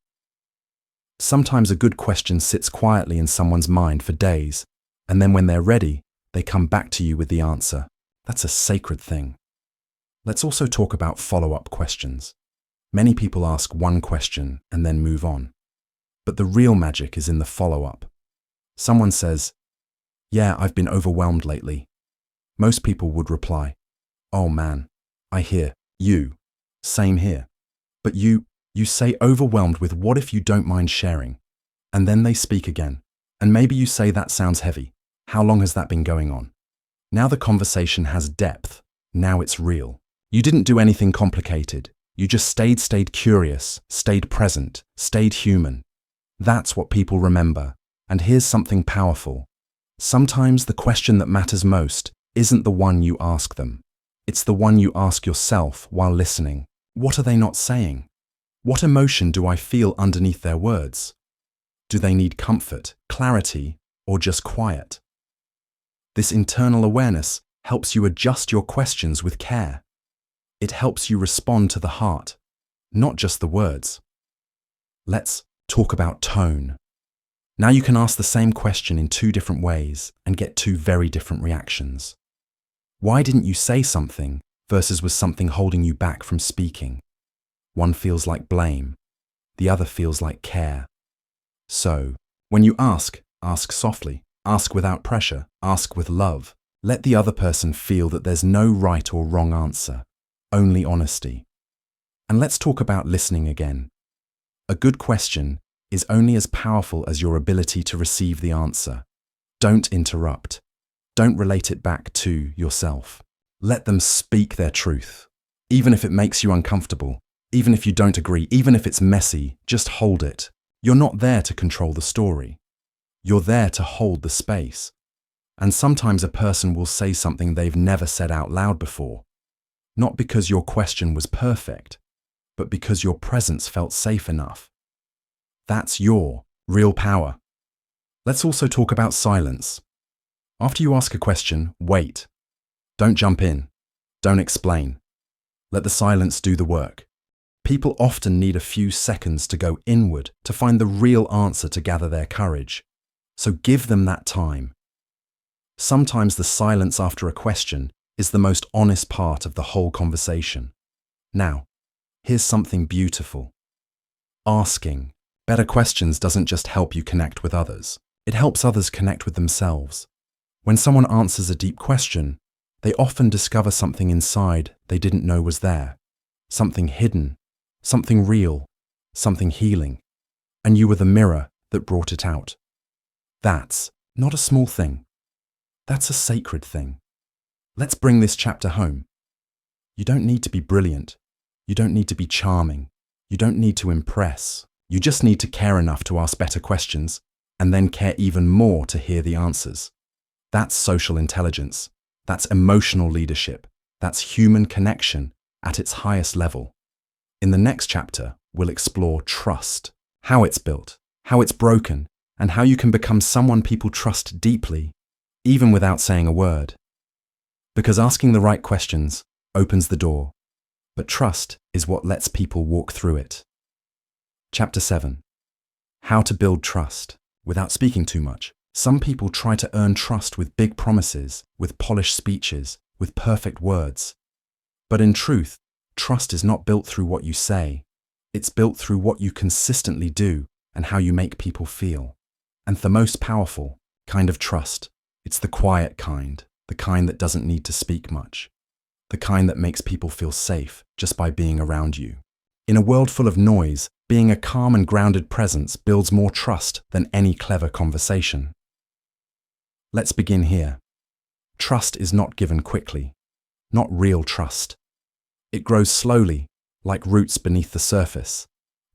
[SPEAKER 1] Sometimes a good question sits quietly in someone's mind for days, and then when they're ready, They come back to you with the answer. That's a sacred thing. Let's also talk about follow-up questions. Many people ask one question and then move on. But the real magic is in the follow-up. Someone says, "Yeah, I've been overwhelmed lately." Most people would reply, "Oh man, I hear you. Same here." But you say overwhelmed with "what if you don't mind sharing?" And then they speak again. And maybe you say, "That sounds heavy. How long has that been going on?" Now the conversation has depth. Now it's real. You didn't do anything complicated. You just stayed curious, stayed present, stayed human. That's what people remember. And here's something powerful. Sometimes the question that matters most isn't the one you ask them. It's the one you ask yourself while listening. What are they not saying? What emotion do I feel underneath their words? Do they need comfort, clarity, or just quiet? This internal awareness helps you adjust your questions with care. It helps you respond to the heart, not just the words. Let's talk about tone. Now you can ask the same question in two different ways and get two very different reactions. Why didn't you say something versus was something holding you back from speaking? One feels like blame, the other feels like care. So, when you ask softly, ask without pressure, ask with love. Let the other person feel that there's no right or wrong answer, only honesty. And let's talk about listening again. A good question is only as powerful as your ability to receive the answer. Don't interrupt. Don't relate it back to yourself. Let them speak their truth. Even if it makes you uncomfortable, even if you don't agree, even if it's messy, just hold it. You're not there to control the story. You're there to hold the space. And sometimes a person will say something they've never said out loud before. Not because your question was perfect, but because your presence felt safe enough. That's your real power. Let's also talk about silence. After you ask a question, wait. Don't jump in. Don't explain. Let the silence do the work. People often need a few seconds to go inward to find the real answer to gather their courage. So give them that time. Sometimes the silence after a question is the most honest part of the whole conversation. Now, here's something beautiful. Asking better questions doesn't just help you connect with others. It helps others connect with themselves. When someone answers a deep question, they often discover something inside they didn't know was there. Something hidden, something real, something healing. And you were the mirror that brought it out. That's not a small thing. That's a sacred thing. Let's bring this chapter home. You don't need to be brilliant. You don't need to be charming. You don't need to impress. You just need to care enough to ask better questions and then care even more to hear the answers. That's social intelligence. That's emotional leadership. That's human connection at its highest level. In the next chapter, we'll explore trust, how it's built, how it's broken, and how you can become someone people trust deeply, even without saying a word. Because asking the right questions opens the door, but trust is what lets people walk through it. Chapter 7. How to build trust without speaking too much. Some people try to earn trust with big promises, with polished speeches, with perfect words. But in truth, trust is not built through what you say. It's built through what you consistently do and how you make people feel. And the most powerful kind of trust, it's the quiet kind, the kind that doesn't need to speak much, the kind that makes people feel safe just by being around you. In a world full of noise, being a calm and grounded presence builds more trust than any clever conversation. Let's begin here. Trust is not given quickly, not real trust. It grows slowly, like roots beneath the surface.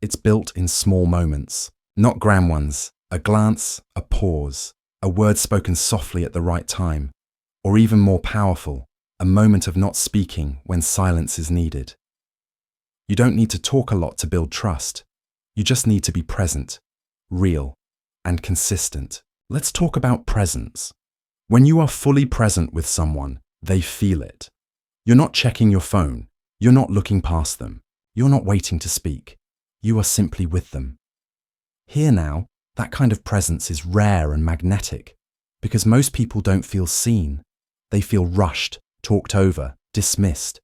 [SPEAKER 1] It's built in small moments, not grand ones. A glance, a pause, a word spoken softly at the right time, or even more powerful, a moment of not speaking when silence is needed. You don't need to talk a lot to build trust. You just need to be present, real, and consistent. Let's talk about presence. When you are fully present with someone, they feel it. You're not checking your phone. You're not looking past them. You're not waiting to speak. You are simply with them. Here now, that kind of presence is rare and magnetic Because most people don't feel seen. They feel rushed, talked over, dismissed.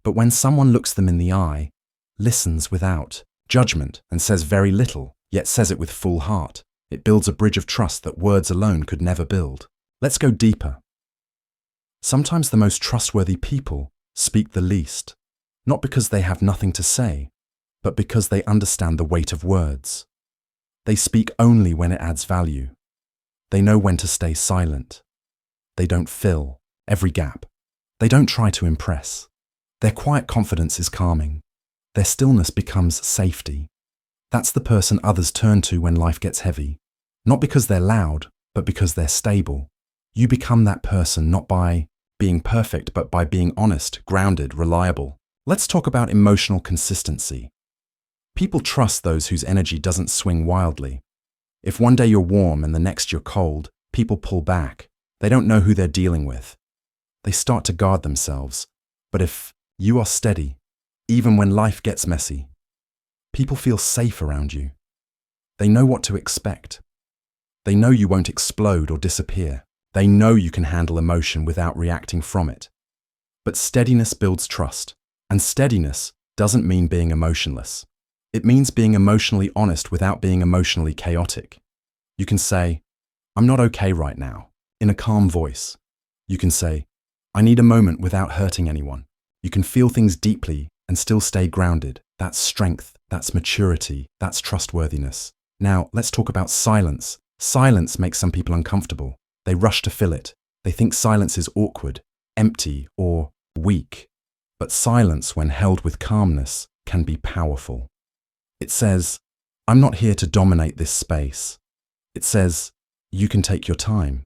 [SPEAKER 1] But when someone looks them in the eye, listens without judgment, and says very little, yet says it with full heart, it builds a bridge of trust that words alone could never build. Let's go deeper. Sometimes the most trustworthy people speak the least, not because they have nothing to say, but because they understand the weight of words. They speak only when it adds value. They know when to stay silent. They don't fill every gap. They don't try to impress. Their quiet confidence is calming. Their stillness becomes safety. That's the person others turn to when life gets heavy. Not because they're loud, but because they're stable. You become that person not by being perfect, but by being honest, grounded, reliable. Let's talk about emotional consistency. People trust those whose energy doesn't swing wildly. If one day you're warm and the next you're cold, people pull back. They don't know who they're dealing with. They start to guard themselves. But if you are steady, even when life gets messy, people feel safe around you. They know what to expect. They know you won't explode or disappear. They know you can handle emotion without reacting from it. But steadiness builds trust, and steadiness doesn't mean being emotionless. It means being emotionally honest without being emotionally chaotic. You can say, "I'm not okay right now," in a calm voice. You can say, "I need a moment," without hurting anyone. You can feel things deeply and still stay grounded. That's strength, that's maturity, that's trustworthiness. Now, let's talk about silence. Silence makes some people uncomfortable. They rush to fill it. They think silence is awkward, empty, or weak. But silence, when held with calmness, can be powerful. It says, "I'm not here to dominate this space." It says, "You can take your time."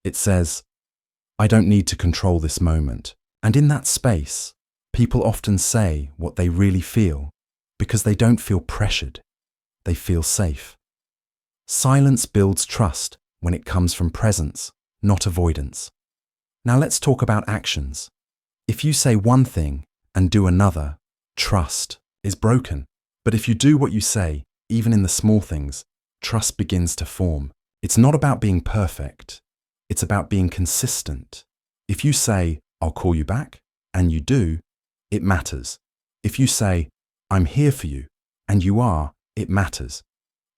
[SPEAKER 1] It says, "I don't need to control this moment." And in that space, people often say what they really feel because they don't feel pressured. They feel safe. Silence builds trust when it comes from presence, not avoidance. Now let's talk about actions. If you say one thing and do another, trust is broken. But if you do what you say, even in the small things, trust begins to form. It's not about being perfect. It's about being consistent. If you say, "I'll call you back," and you do, it matters. If you say, "I'm here for you," and you are, it matters.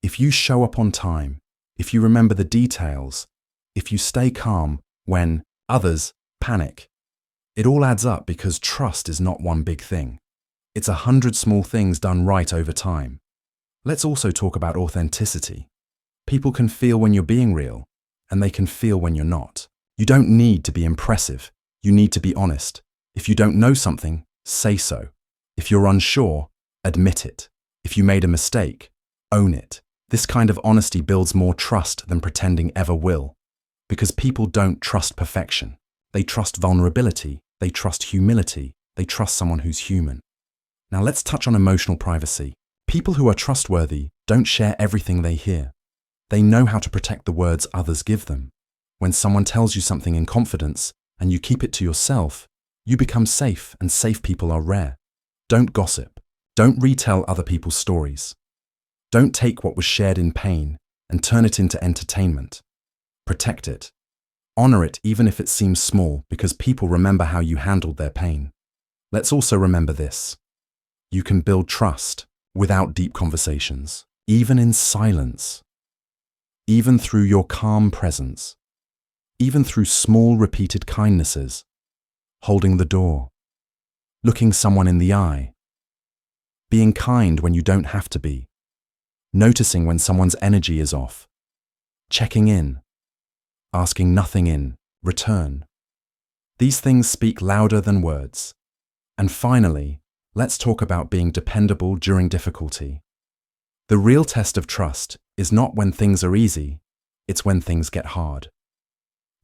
[SPEAKER 1] If you show up on time, if you remember the details, if you stay calm when others panic, it all adds up because trust is not one big thing. It's 100 small things done right over time. Let's also talk about authenticity. People can feel when you're being real, and they can feel when you're not. You don't need to be impressive. You need to be honest. If you don't know something, say so. If you're unsure, admit it. If you made a mistake, own it. This kind of honesty builds more trust than pretending ever will. Because people don't trust perfection. They trust vulnerability. They trust humility. They trust someone who's human. Now let's touch on emotional privacy. People who are trustworthy don't share everything they hear. They know how to protect the words others give them. When someone tells you something in confidence and you keep it to yourself, you become safe, and safe people are rare. Don't gossip. Don't retell other people's stories. Don't take what was shared in pain and turn it into entertainment. Protect it. Honor it even if it seems small, because people remember how you handled their pain. Let's also remember this. You can build trust without deep conversations, even in silence, even through your calm presence, even through small repeated kindnesses, holding the door, looking someone in the eye, being kind when you don't have to be, noticing when someone's energy is off, checking in, asking nothing in return. These things speak louder than words. And finally, let's talk about being dependable during difficulty. The real test of trust is not when things are easy, it's when things get hard.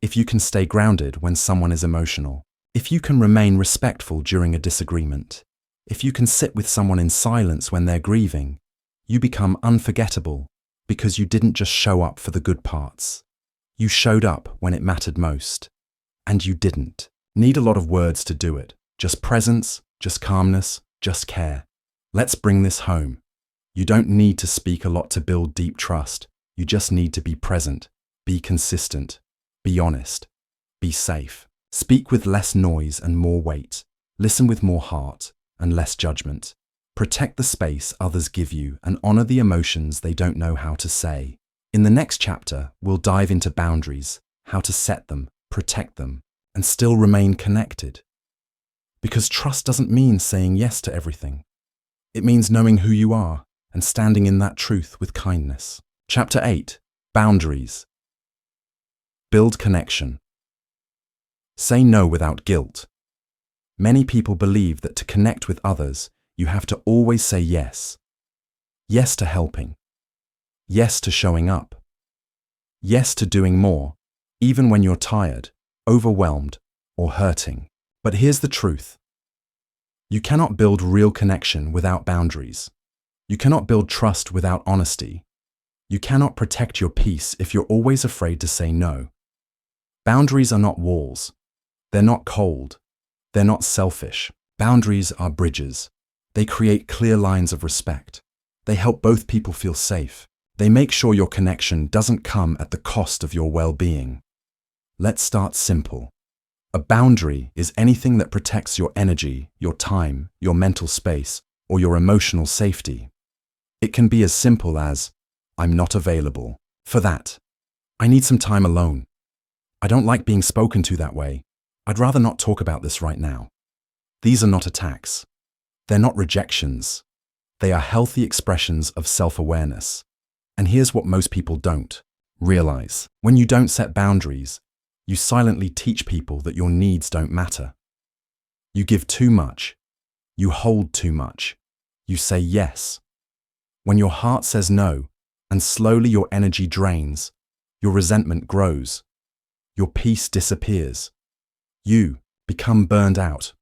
[SPEAKER 1] If you can stay grounded when someone is emotional, if you can remain respectful during a disagreement, if you can sit with someone in silence when they're grieving, you become unforgettable because you didn't just show up for the good parts. You showed up when it mattered most. And you didn't need a lot of words to do it. Just presence, just calmness, just care. Let's bring this home. You don't need to speak a lot to build deep trust. You just need to be present, be consistent, Be honest. Be safe. Speak with less noise and more weight. Listen with more heart and less judgment. Protect the space others give you and honor the emotions they don't know how to say. In the next chapter, we'll dive into boundaries, how to set them, protect them, and still remain connected. Because trust doesn't mean saying yes to everything. It means knowing who you are and standing in that truth with kindness. Chapter 8. Boundaries. Build connection. Say no without guilt. Many people believe that to connect with others, you have to always say yes. Yes to helping. Yes to showing up. Yes to doing more, even when you're tired, overwhelmed, or hurting. But here's the truth. You cannot build real connection without boundaries. You cannot build trust without honesty. You cannot protect your peace if you're always afraid to say no. Boundaries are not walls. They're not cold. They're not selfish. Boundaries are bridges. They create clear lines of respect. They help both people feel safe. They make sure your connection doesn't come at the cost of your well-being. Let's start simple. A boundary is anything that protects your energy, your time, your mental space, or your emotional safety. It can be as simple as, I'm not available for that. I need some time alone. I don't like being spoken to that way. I'd rather not talk about this right now. These are not attacks. They're not rejections. They are healthy expressions of self-awareness. And here's what most people don't realize. When you don't set boundaries, you silently teach people that your needs don't matter. You give too much. You hold too much. You say yes. When your heart says no, and slowly your energy drains, your resentment grows. Your peace disappears. You become burned out.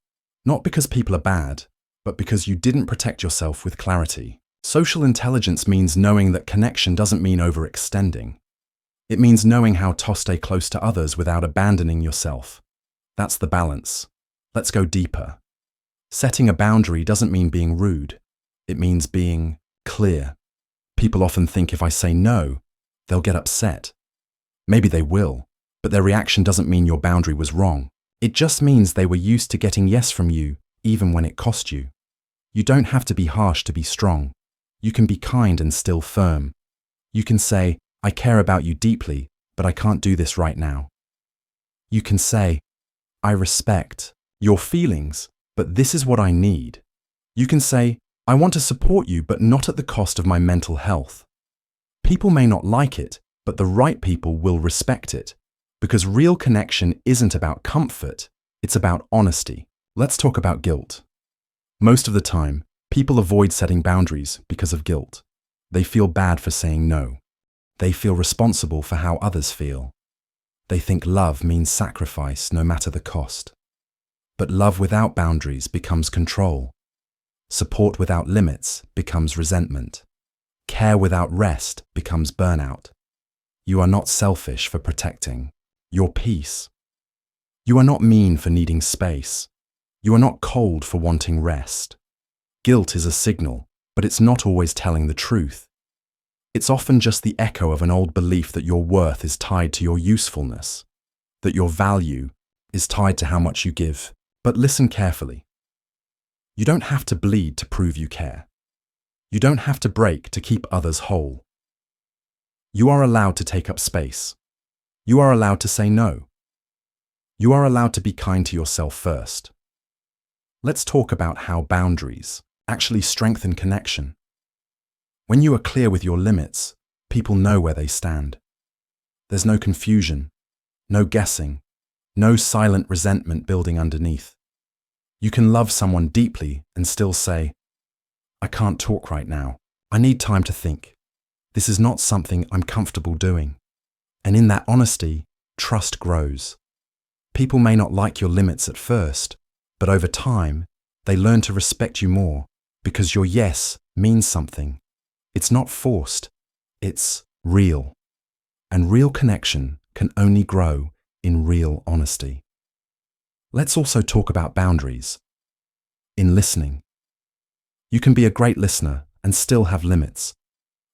[SPEAKER 1] Not because people are bad, but because you didn't protect yourself with clarity. Social intelligence means knowing that connection doesn't mean overextending. It means knowing how to stay close to others without abandoning yourself. That's the balance. Let's go deeper. Setting a boundary doesn't mean being rude. It means being clear. People often think if I say no, they'll get upset. Maybe they will, but their reaction doesn't mean your boundary was wrong. It just means they were used to getting yes from you, even when it cost you. You don't have to be harsh to be strong. You can be kind and still firm. You can say, I care about you deeply, but I can't do this right now. You can say, I respect your feelings, but this is what I need. You can say, I want to support you, but not at the cost of my mental health. People may not like it, but the right people will respect it. Because real connection isn't about comfort, it's about honesty. Let's talk about guilt. Most of the time, people avoid setting boundaries because of guilt. They feel bad for saying no. They feel responsible for how others feel. They think love means sacrifice no matter the cost. But love without boundaries becomes control. Support without limits becomes resentment. Care without rest becomes burnout. You are not selfish for protecting your peace. You are not mean for needing space. You are not cold for wanting rest. Guilt is a signal, but it's not always telling the truth. It's often just the echo of an old belief that your worth is tied to your usefulness, that your value is tied to how much you give. But listen carefully. You don't have to bleed to prove you care. You don't have to break to keep others whole. You are allowed to take up space. You are allowed to say no. You are allowed to be kind to yourself first. Let's talk about how boundaries actually strengthen connection. When you are clear with your limits, people know where they stand. There's no confusion, no guessing, no silent resentment building underneath. You can love someone deeply and still say, I can't talk right now. I need time to think. This is not something I'm comfortable doing. And in that honesty, trust grows. People may not like your limits at first, but over time, they learn to respect you more because your yes means something. It's not forced, it's real. And real connection can only grow in real honesty. Let's also talk about boundaries. In listening, you can be a great listener and still have limits.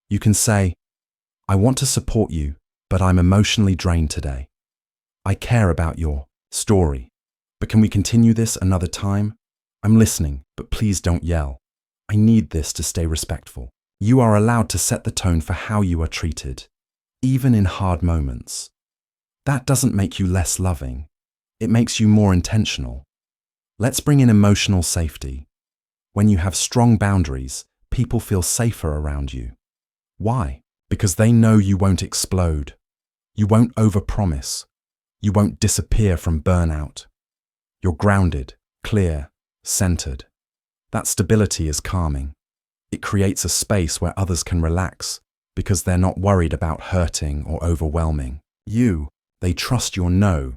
[SPEAKER 1] You can say, I want to support you, but I'm emotionally drained today. I care about your story. But can we continue this another time? I'm listening, but please don't yell. I need this to stay respectful. You are allowed to set the tone for how you are treated, even in hard moments. That doesn't make you less loving. It makes you more intentional. Let's bring in emotional safety. When you have strong boundaries, people feel safer around you. Why? Because they know you won't explode. You won't overpromise. You won't disappear from burnout. You're grounded, clear, centered. That stability is calming. It creates a space where others can relax because they're not worried about hurting or overwhelming. They trust your no.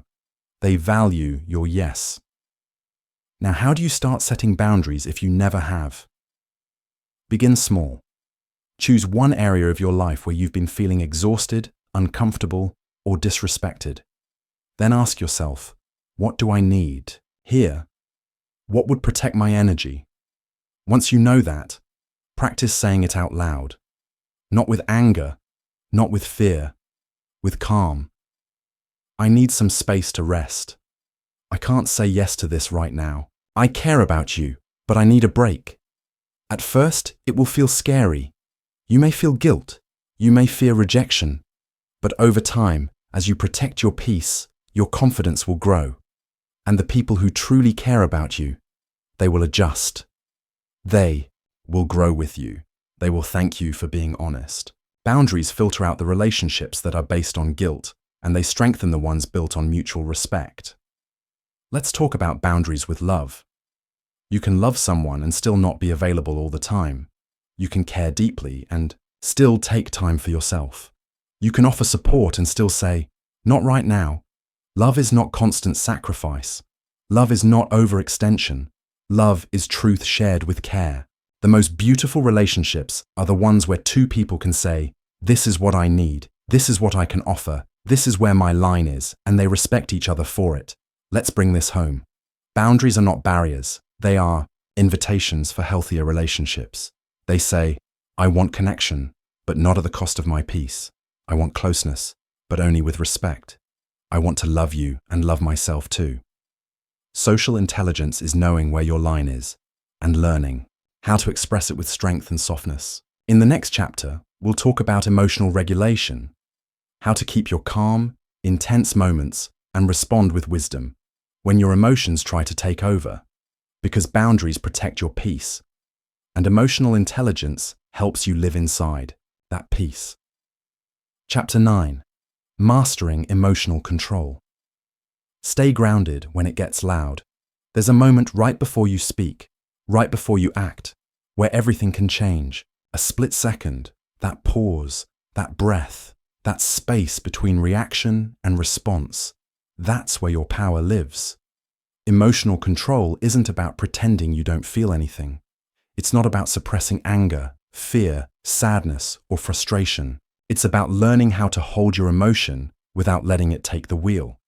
[SPEAKER 1] They value your yes. Now, how do you start setting boundaries if you never have? Begin small. Choose one area of your life where you've been feeling exhausted, uncomfortable, or disrespected. Then ask yourself, what do I need here? What would protect my energy? Once you know that, practice saying it out loud. Not with anger, not with fear, with calm. I need some space to rest. I can't say yes to this right now. I care about you, but I need a break. At first, it will feel scary. You may feel guilt. You may fear rejection. But over time, as you protect your peace, your confidence will grow. And the people who truly care about you, they will adjust. They will grow with you. They will thank you for being honest. Boundaries filter out the relationships that are based on guilt, and they strengthen the ones built on mutual respect. Let's talk about boundaries with love. You can love someone and still not be available all the time. You can care deeply and still take time for yourself. You can offer support and still say, not right now. Love is not constant sacrifice. Love is not overextension. Love is truth shared with care. The most beautiful relationships are the ones where two people can say, this is what I need, this is what I can offer, this is where my line is, and they respect each other for it. Let's bring this home. Boundaries are not barriers. They are invitations for healthier relationships. They say, I want connection, but not at the cost of my peace. I want closeness, but only with respect. I want to love you and love myself too. Social intelligence is knowing where your line is and learning how to express it with strength and softness. In the next chapter, we'll talk about emotional regulation, how to keep your calm, intense moments and respond with wisdom when your emotions try to take over, because boundaries protect your peace, and emotional intelligence helps you live inside that peace. Chapter 9. Mastering emotional control. Stay grounded when it gets loud. There's a moment right before you speak, right before you act, where everything can change. A split second, that pause, that breath, that space between reaction and response. That's where your power lives. Emotional control isn't about pretending you don't feel anything. It's not about suppressing anger, fear, sadness, or frustration. It's about learning how to hold your emotion without letting it take the wheel.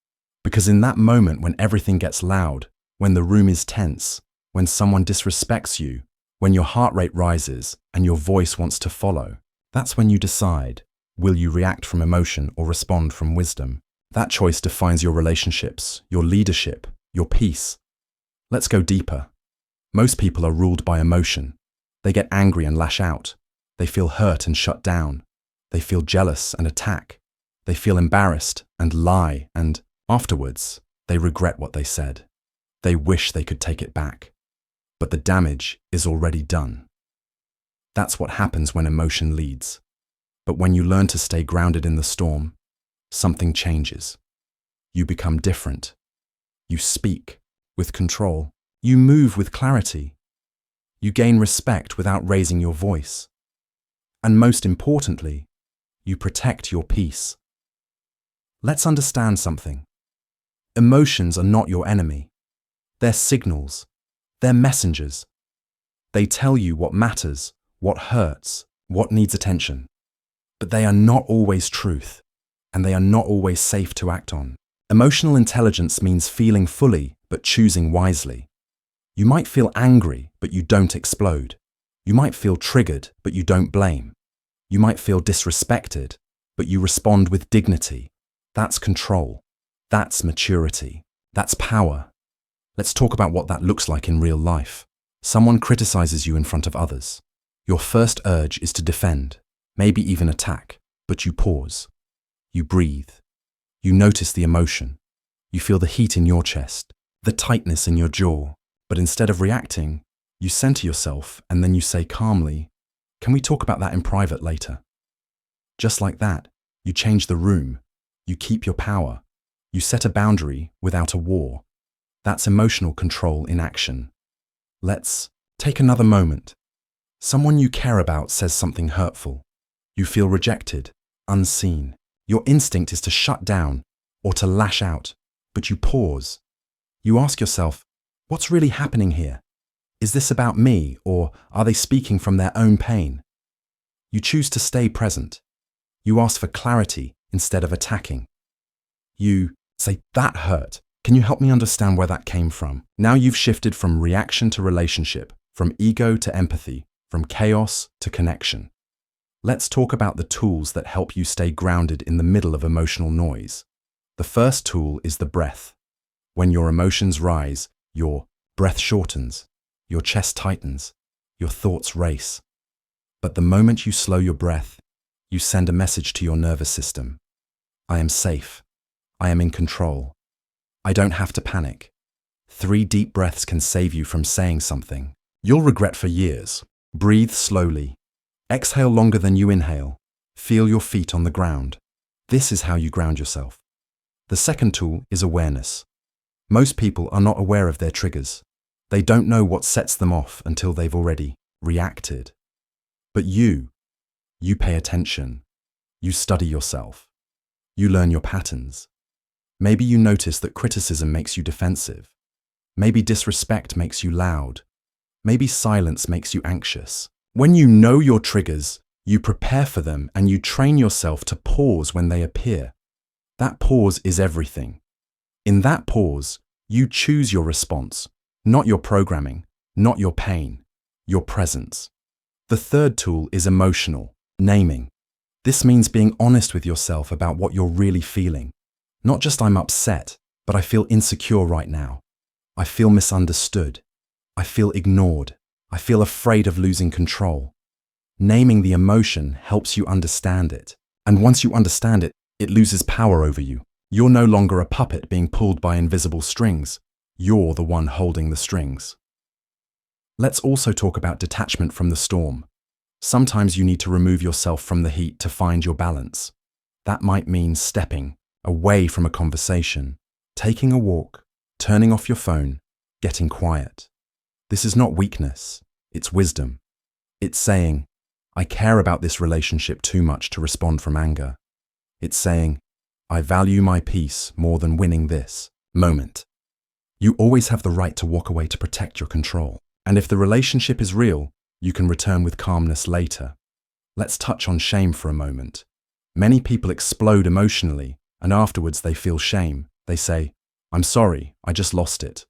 [SPEAKER 1] Because in that moment when everything gets loud, when the room is tense, when someone disrespects you, when your heart rate rises and your voice wants to follow, that's when you decide, will you react from emotion or respond from wisdom? That choice defines your relationships, your leadership, your peace. Let's go deeper. Most people are ruled by emotion. They get angry and lash out. They feel hurt and shut down. They feel jealous and attack. They feel embarrassed and lie, and afterwards, they regret what they said. They wish they could take it back. But the damage is already done. That's what happens when emotion leads. But when you learn to stay grounded in the storm, something changes. You become different. You speak with control. You move with clarity. You gain respect without raising your voice. And most importantly, you protect your peace. Let's understand something. Emotions are not your enemy. They're signals. They're messengers. They tell you what matters, what hurts, what needs attention. But they are not always truth, and they are not always safe to act on. Emotional intelligence means feeling fully, but choosing wisely. You might feel angry, but you don't explode. You might feel triggered, but you don't blame. You might feel disrespected, but you respond with dignity. That's control. That's maturity. That's power. Let's talk about what that looks like in real life. Someone criticizes you in front of others. Your first urge is to defend, maybe even attack, but you pause. You breathe. You notice the emotion. You feel the heat in your chest, the tightness in your jaw. But instead of reacting, you center yourself and then you say calmly, "Can we talk about that in private later?" Just like that, you change the room. You keep your power. You set a boundary without a war. That's emotional control in action. Let's take another moment. Someone you care about says something hurtful. You feel rejected, unseen. Your instinct is to shut down or to lash out, but you pause. You ask yourself, what's really happening here? Is this about me, or are they speaking from their own pain? You choose to stay present. You ask for clarity instead of attacking. You say, "That hurt. Can you help me understand where that came from?" Now you've shifted from reaction to relationship, from ego to empathy, from chaos to connection. Let's talk about the tools that help you stay grounded in the middle of emotional noise. The first tool is the breath. When your emotions rise, your breath shortens, your chest tightens, your thoughts race. But the moment you slow your breath, you send a message to your nervous system. I am safe. I am in control. I don't have to panic. 3 deep breaths can save you from saying something you'll regret for years. Breathe slowly. Exhale longer than you inhale. Feel your feet on the ground. This is how you ground yourself. The second tool is awareness. Most people are not aware of their triggers. They don't know what sets them off until they've already reacted. But you pay attention. You study yourself. You learn your patterns. Maybe you notice that criticism makes you defensive. Maybe disrespect makes you loud. Maybe silence makes you anxious. When you know your triggers, you prepare for them and you train yourself to pause when they appear. That pause is everything. In that pause, you choose your response, not your programming, not your pain, your presence. The third tool is emotional, naming. This means being honest with yourself about what you're really feeling. Not just "I'm upset," but "I feel insecure right now. I feel misunderstood. I feel ignored. I feel afraid of losing control." Naming the emotion helps you understand it. And once you understand it, it loses power over you. You're no longer a puppet being pulled by invisible strings. You're the one holding the strings. Let's also talk about detachment from the storm. Sometimes you need to remove yourself from the heat to find your balance. That might mean stepping away from a conversation, taking a walk, turning off your phone, getting quiet. This is not weakness, it's wisdom. It's saying, "I care about this relationship too much to respond from anger." It's saying, "I value my peace more than winning this moment." You always have the right to walk away to protect your control. And if the relationship is real, you can return with calmness later. Let's touch on shame for a moment. Many people explode emotionally, and afterwards they feel shame. They say, "I'm sorry, I just lost it."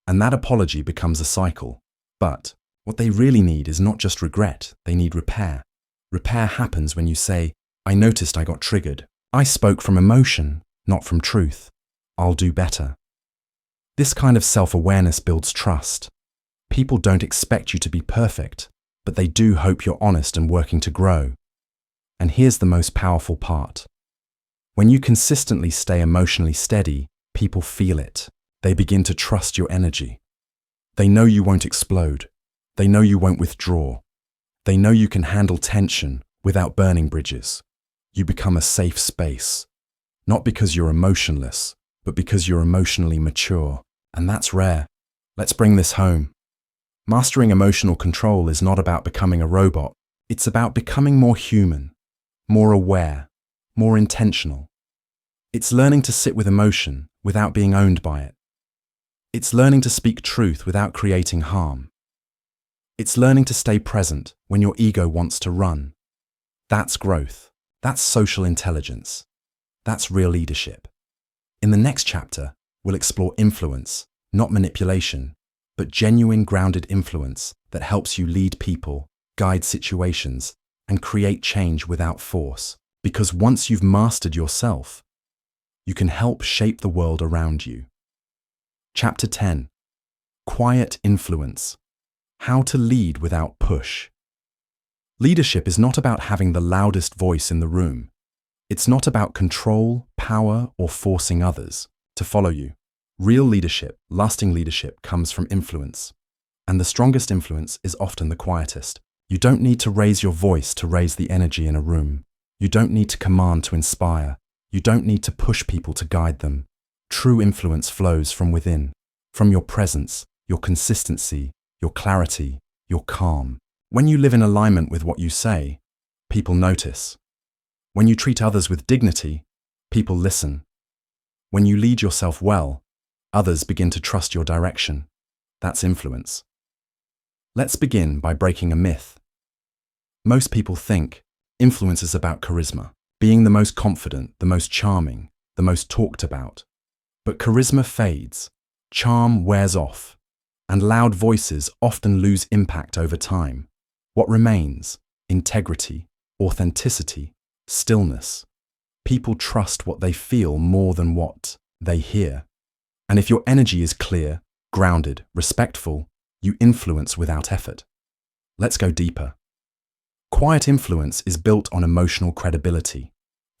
[SPEAKER 1] And that apology becomes a cycle. But what they really need is not just regret, they need repair. Repair happens when you say, "I noticed I got triggered. I spoke from emotion, not from truth. I'll do better." This kind of self-awareness builds trust. People don't expect you to be perfect, but they do hope you're honest and working to grow. And here's the most powerful part. When you consistently stay emotionally steady, people feel it. They begin to trust your energy. They know you won't explode. They know you won't withdraw. They know you can handle tension without burning bridges. You become a safe space, not because you're emotionless, but because you're emotionally mature. And that's rare. Let's bring this home. Mastering emotional control is not about becoming a robot. It's about becoming more human, more aware, more intentional. It's learning to sit with emotion without being owned by it. It's learning to speak truth without creating harm. It's learning to stay present when your ego wants to run. That's growth. That's social intelligence. That's real leadership. In the next chapter, we'll explore influence, not manipulation, but genuine grounded influence that helps you lead people, guide situations, and create change without force. Because once you've mastered yourself, you can help shape the world around you. Chapter 10. Quiet Influence. How to lead without push. Leadership is not about having the loudest voice in the room. It's not about control, power, or forcing others to follow you. Real leadership, lasting leadership, comes from influence. And the strongest influence is often the quietest. You don't need to raise your voice to raise the energy in a room. You don't need to command to inspire. You don't need to push people to guide them. True influence flows from within, from your presence, your consistency, your clarity, your calm. When you live in alignment with what you say, people notice. When you treat others with dignity, people listen. When you lead yourself well, others begin to trust your direction. That's influence. Let's begin by breaking a myth. Most people think influence is about charisma, being the most confident, the most charming, the most talked about. But charisma fades, charm wears off, and loud voices often lose impact over time. What remains? Integrity, authenticity, stillness. People trust what they feel more than what they hear. And if your energy is clear, grounded, respectful, you influence without effort. Let's go deeper. Quiet influence is built on emotional credibility.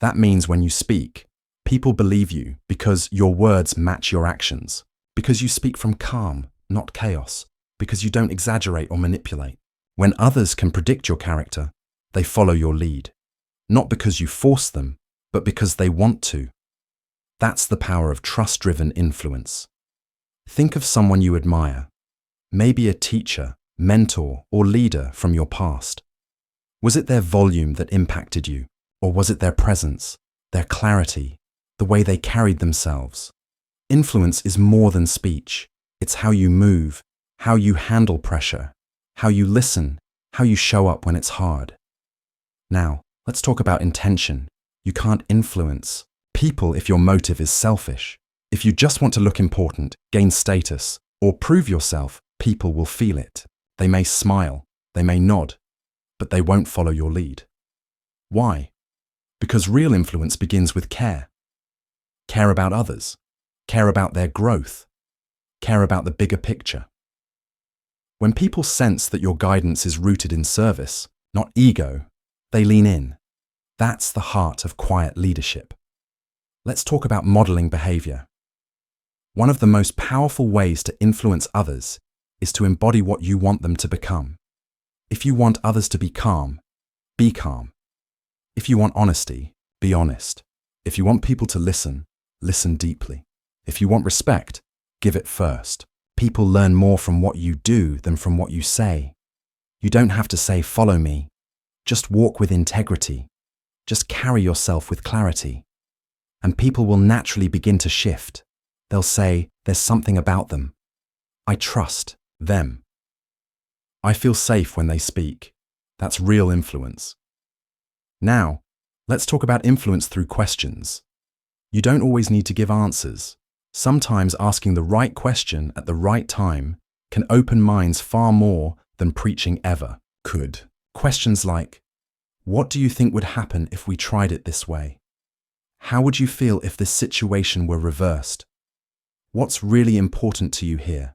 [SPEAKER 1] That means when you speak, people believe you because your words match your actions, because you speak from calm, not chaos, because you don't exaggerate or manipulate. When others can predict your character, they follow your lead. Not because you force them, but because they want to. That's the power of trust-driven influence. Think of someone you admire, maybe a teacher, mentor, or leader from your past. Was it their volume that impacted you, or was it their presence, their clarity, the way they carried themselves? Influence is more than speech. It's how you move, how you handle pressure, how you listen, how you show up when it's hard. Now, let's talk about intention. You can't influence people if your motive is selfish. If you just want to look important, gain status, or prove yourself, people will feel it. They may smile, they may nod, but they won't follow your lead. Why? Because real influence begins with care. Care about others. Care about their growth. Care about the bigger picture. When people sense that your guidance is rooted in service, not ego, they lean in. That's the heart of quiet leadership. Let's talk about modeling behavior. One of the most powerful ways to influence others is to embody what you want them to become. If you want others to be calm, be calm. If you want honesty, be honest. If you want people to listen, listen deeply. If you want respect, give it first. People learn more from what you do than from what you say. You don't have to say, "Follow me." Just walk with integrity. Just carry yourself with clarity. And people will naturally begin to shift. They'll say, "There's something about them. I trust them. I feel safe when they speak." That's real influence. Now, let's talk about influence through questions. You don't always need to give answers. Sometimes asking the right question at the right time can open minds far more than preaching ever could. Questions like, what do you think would happen if we tried it this way? How would you feel if this situation were reversed? What's really important to you here?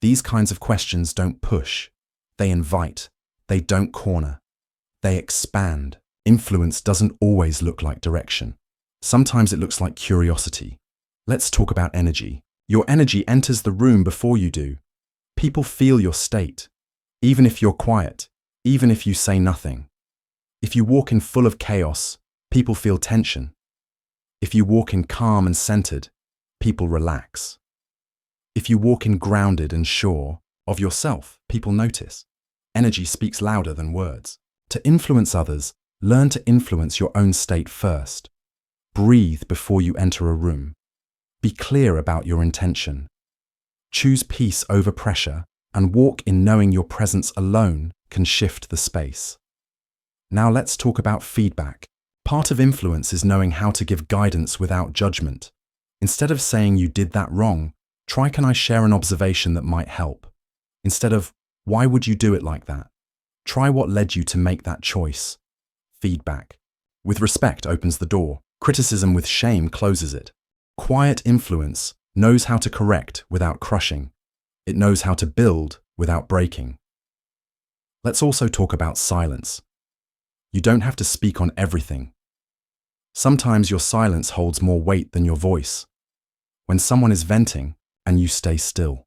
[SPEAKER 1] These kinds of questions don't push. They invite. They don't corner. They expand. Influence doesn't always look like direction. Sometimes it looks like curiosity. Let's talk about energy. Your energy enters the room before you do. People feel your state, even if you're quiet, even if you say nothing. If you walk in full of chaos, people feel tension. If you walk in calm and centered, people relax. If you walk in grounded and sure of yourself, people notice. Energy speaks louder than words. To influence others, learn to influence your own state first. Breathe before you enter a room. Be clear about your intention. Choose peace over pressure and walk in knowing your presence alone can shift the space. Now let's talk about feedback. Part of influence is knowing how to give guidance without judgment. Instead of saying you did that wrong, try, can I share an observation that might help? Instead of, why would you do it like that? Try what led you to make that choice. Feedback with respect opens the door. Criticism with shame closes it. Quiet influence knows how to correct without crushing. It knows how to build without breaking. Let's also talk about silence. You don't have to speak on everything. Sometimes your silence holds more weight than your voice. When someone is venting and you stay still.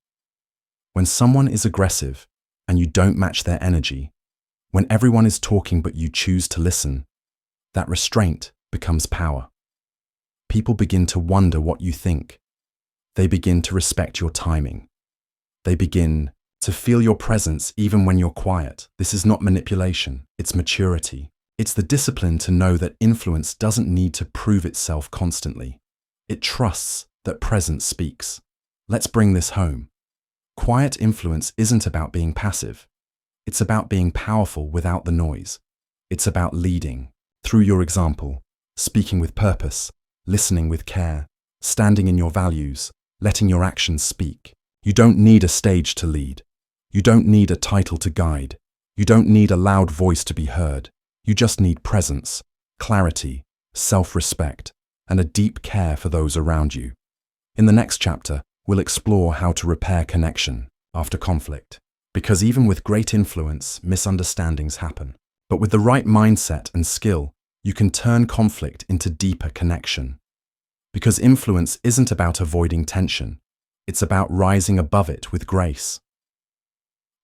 [SPEAKER 1] When someone is aggressive and you don't match their energy. When everyone is talking but you choose to listen. That restraint becomes power. People begin to wonder what you think. They begin to respect your timing. They begin to feel your presence even when you're quiet. This is not manipulation, it's maturity. It's the discipline to know that influence doesn't need to prove itself constantly. It trusts that presence speaks. Let's bring this home. Quiet influence isn't about being passive. It's about being powerful without the noise. It's about leading, through your example, speaking with purpose, listening with care, standing in your values, letting your actions speak. You don't need a stage to lead. You don't need a title to guide. You don't need a loud voice to be heard. You just need presence, clarity, self-respect, and a deep care for those around you. In the next chapter, we'll explore how to repair connection after conflict. Because even with great influence, misunderstandings happen. But with the right mindset and skill, you can turn conflict into deeper connection. Because influence isn't about avoiding tension. It's about rising above it with grace.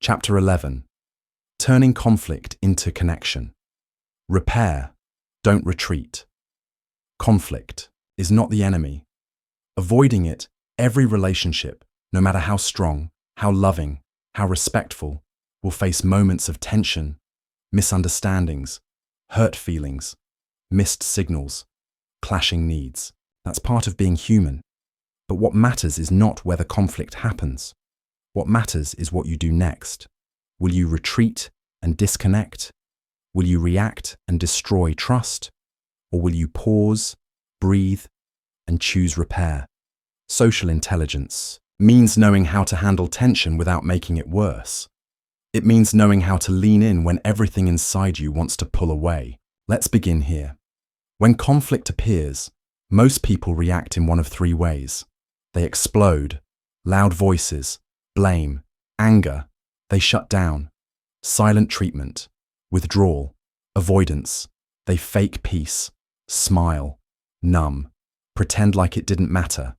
[SPEAKER 1] Chapter 11. Turning conflict into connection. Repair, don't retreat. Conflict is not the enemy. Avoiding it, every relationship, no matter how strong, how loving, how respectful, will face moments of tension, misunderstandings, hurt feelings, missed signals, clashing needs. That's part of being human. But what matters is not whether conflict happens. What matters is what you do next. Will you retreat and disconnect? Will you react and destroy trust? Or will you pause, breathe, and choose repair? Social intelligence means knowing how to handle tension without making it worse. It means knowing how to lean in when everything inside you wants to pull away. Let's begin here. When conflict appears, most people react in one of three ways. They explode, loud voices, blame, anger. They shut down, silent treatment, withdrawal, avoidance. They fake peace, smile, numb, pretend like it didn't matter.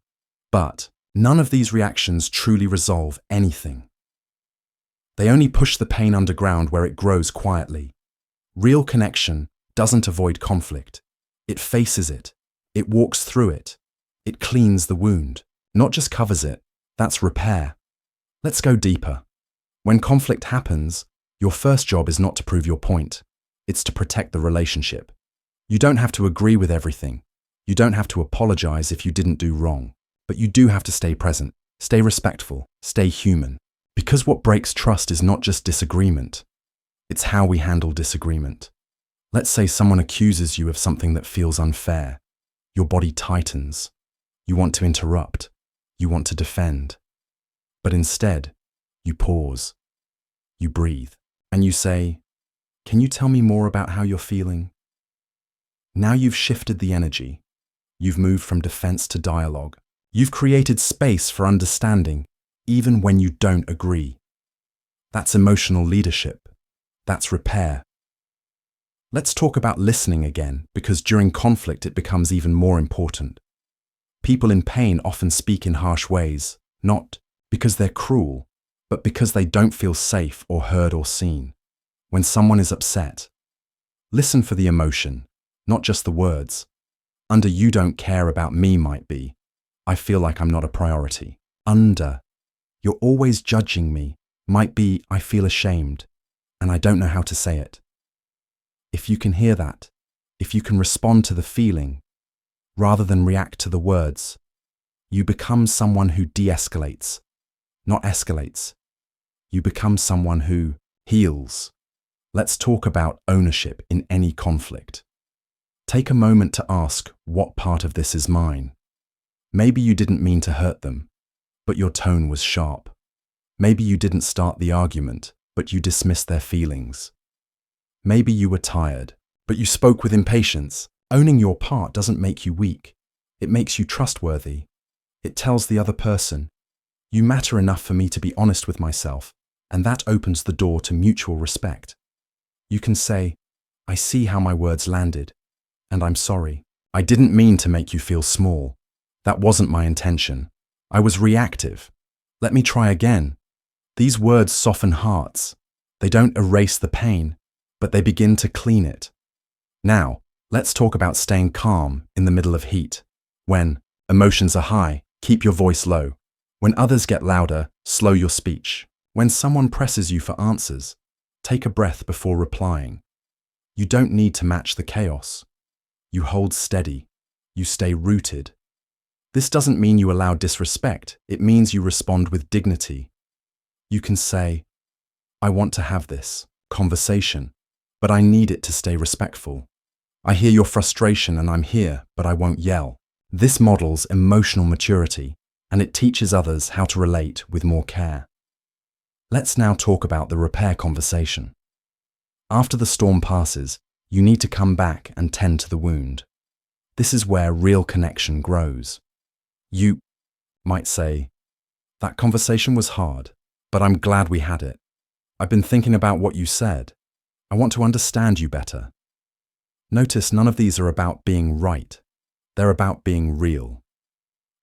[SPEAKER 1] But none of these reactions truly resolve anything. They only push the pain underground where it grows quietly. Real connection doesn't avoid conflict. It faces it. It walks through it. It cleans the wound, not just covers it. That's repair. Let's go deeper. When conflict happens, your first job is not to prove your point. It's to protect the relationship. You don't have to agree with everything. You don't have to apologize if you didn't do wrong. But you do have to stay present, stay respectful, stay human. Because what breaks trust is not just disagreement. It's how we handle disagreement. Let's say someone accuses you of something that feels unfair. Your body tightens. You want to interrupt. You want to defend. But instead, you pause. You breathe. And you say, "Can you tell me more about how you're feeling?" Now you've shifted the energy. You've moved from defense to dialogue. You've created space for understanding, even when you don't agree. That's emotional leadership. That's repair. Let's talk about listening again, because during conflict it becomes even more important. People in pain often speak in harsh ways, not because they're cruel, but because they don't feel safe or heard or seen. When someone is upset, listen for the emotion, not just the words. Under "you don't care about me" might be, "I feel like I'm not a priority." Under "you're always judging me" might be, "I feel ashamed and I don't know how to say it." If you can hear that, if you can respond to the feeling rather than react to the words, you become someone who de-escalates, not escalates. You become someone who heals. Let's talk about ownership in any conflict. Take a moment to ask, what part of this is mine? Maybe you didn't mean to hurt them, but your tone was sharp. Maybe you didn't start the argument, but you dismissed their feelings. Maybe you were tired, but you spoke with impatience. Owning your part doesn't make you weak. It makes you trustworthy. It tells the other person, you matter enough for me to be honest with myself, and that opens the door to mutual respect. You can say, I see how my words landed, and I'm sorry. I didn't mean to make you feel small. That wasn't my intention. I was reactive. Let me try again. These words soften hearts. They don't erase the pain, but they begin to clean it. Now, let's talk about staying calm in the middle of heat. When emotions are high, keep your voice low. When others get louder, slow your speech. When someone presses you for answers, take a breath before replying. You don't need to match the chaos. You hold steady. You stay rooted. This doesn't mean you allow disrespect. It means you respond with dignity. You can say, I want to have this conversation, but I need it to stay respectful. I hear your frustration and I'm here, but I won't yell. This models emotional maturity, and it teaches others how to relate with more care. Let's now talk about the repair conversation. After the storm passes, you need to come back and tend to the wound. This is where real connection grows. You might say, that conversation was hard, but I'm glad we had it. I've been thinking about what you said. I want to understand you better. Notice none of these are about being right. They're about being real.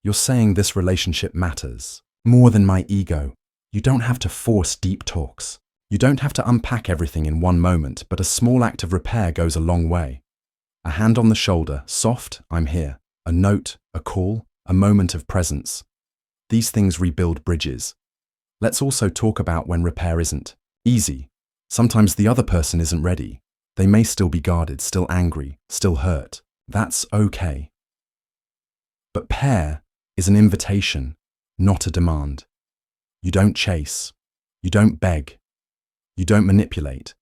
[SPEAKER 1] You're saying this relationship matters, more than my ego. You don't have to force deep talks. You don't have to unpack everything in one moment, but a small act of repair goes a long way. A hand on the shoulder, soft, I'm here. A note, a call, a moment of presence. These things rebuild bridges. Let's also talk about when repair isn't easy. Sometimes the other person isn't ready. They may still be guarded, still angry, still hurt. That's okay. But pair is an invitation, not a demand. You don't chase. You don't beg. You don't manipulate.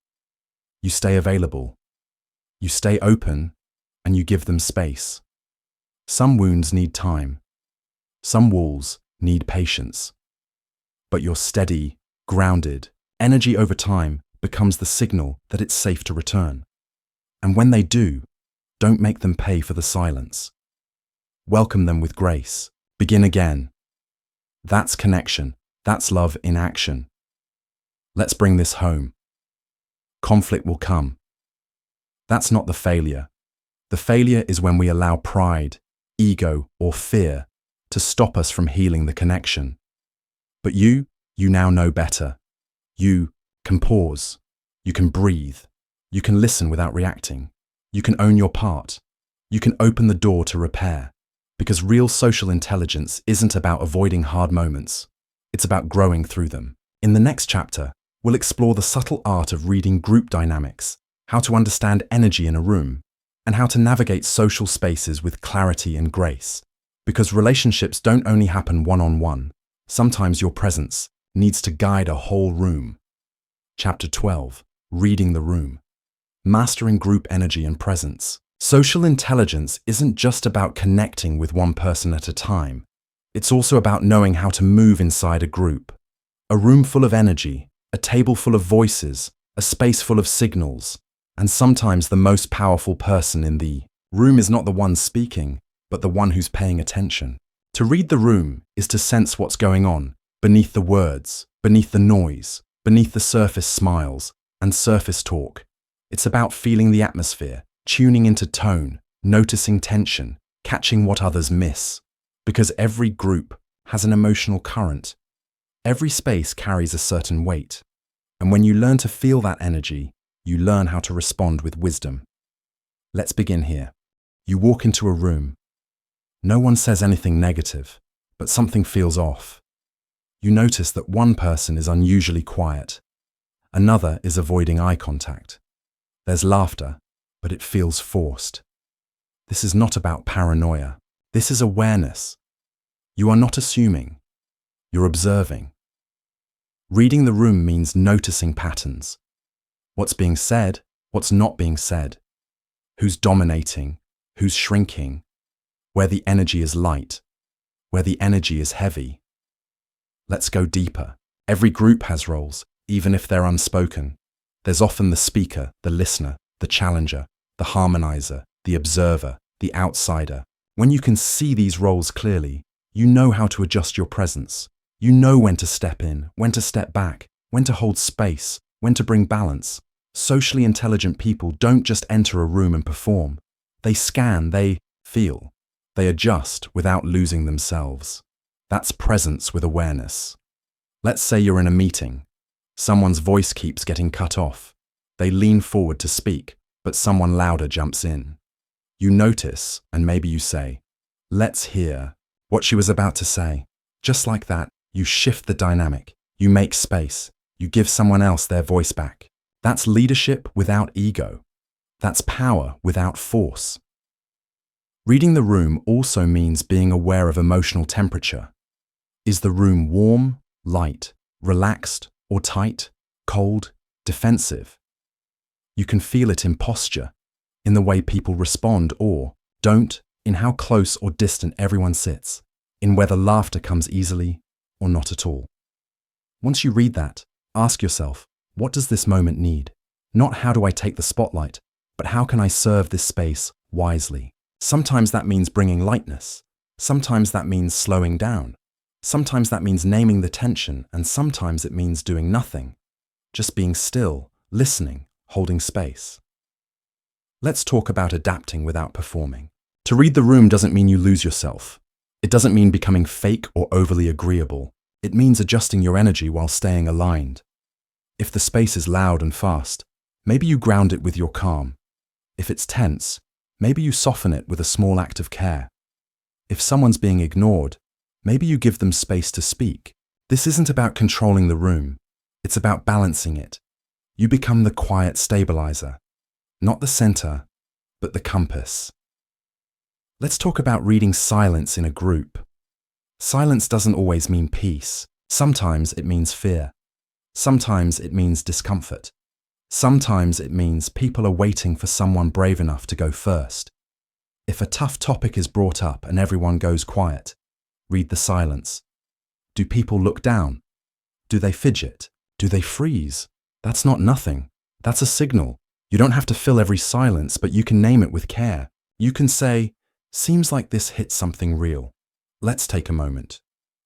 [SPEAKER 1] You stay available. You stay open, and you give them space. Some wounds need time. Some walls need patience. But your steady, grounded energy over time becomes the signal that it's safe to return. And when they do, don't make them pay for the silence. Welcome them with grace. Begin again. That's connection. That's love in action. Let's bring this home. Conflict will come. That's not the failure. The failure is when we allow pride, ego, or fear to stop us from healing the connection. But you now know better. You can pause. You can breathe. You can listen without reacting. You can own your part. You can open the door to repair. Because real social intelligence isn't about avoiding hard moments. It's about growing through them. In the next chapter, we'll explore the subtle art of reading group dynamics, how to understand energy in a room, and how to navigate social spaces with clarity and grace. Because relationships don't only happen one-on-one. Sometimes your presence needs to guide a whole room. Chapter 12, Reading the Room. Mastering group energy and presence. Social intelligence isn't just about connecting with one person at a time. It's also about knowing how to move inside a group. A room full of energy, a table full of voices, a space full of signals, and sometimes the most powerful person in the room is not the one speaking, but the one who's paying attention. To read the room is to sense what's going on, beneath the words, beneath the noise, beneath the surface smiles and surface talk. It's about feeling the atmosphere, tuning into tone, noticing tension, catching what others miss. Because every group has an emotional current. Every space carries a certain weight. And when you learn to feel that energy, you learn how to respond with wisdom. Let's begin here. You walk into a room. No one says anything negative, but something feels off. You notice that one person is unusually quiet. Another is avoiding eye contact. There's laughter, but it feels forced. This is not about paranoia. This is awareness. You are not assuming. You're observing. Reading the room means noticing patterns. What's being said, what's not being said. Who's dominating, who's shrinking. Where the energy is light, where the energy is heavy. Let's go deeper. Every group has roles, even if they're unspoken. There's often the speaker, the listener, the challenger, the harmonizer, the the observer, the outsider. When you can see these roles clearly, you know how to adjust your presence. You know when to step in, when to step back, when to hold space, when to bring balance. Socially intelligent people don't just enter a room and perform. They scan, they feel, they adjust without losing themselves. That's presence with awareness. Let's say you're in a meeting. Someone's voice keeps getting cut off. They lean forward to speak, but someone louder jumps in. You notice, and maybe you say, "Let's hear what she was about to say." Just like that, you shift the dynamic. You make space. You give someone else their voice back. That's leadership without ego. That's power without force. Reading the room also means being aware of emotional temperature. Is the room warm, light, relaxed, or tight, cold, defensive? You can feel it in posture, in the way people respond or don't, in how close or distant everyone sits, in whether laughter comes easily or not at all. Once you read that, ask yourself, what does this moment need? Not how do I take the spotlight, but how can I serve this space wisely? Sometimes that means bringing lightness. Sometimes that means slowing down. Sometimes that means naming the tension, and sometimes it means doing nothing. Just being still, listening, holding space. Let's talk about adapting without performing. To read the room doesn't mean you lose yourself. It doesn't mean becoming fake or overly agreeable. It means adjusting your energy while staying aligned. If the space is loud and fast, maybe you ground it with your calm. If it's tense, maybe you soften it with a small act of care. If someone's being ignored, maybe you give them space to speak. This isn't about controlling the room. It's about balancing it. You become the quiet stabilizer, not the center, but the compass. Let's talk about reading silence in a group. Silence doesn't always mean peace. Sometimes it means fear. Sometimes it means discomfort. Sometimes it means people are waiting for someone brave enough to go first. If a tough topic is brought up and everyone goes quiet, read the silence. Do people look down? Do they fidget? Do they freeze? That's not nothing. That's a signal. You don't have to fill every silence, but you can name it with care. You can say, "Seems like this hit something real. Let's take a moment."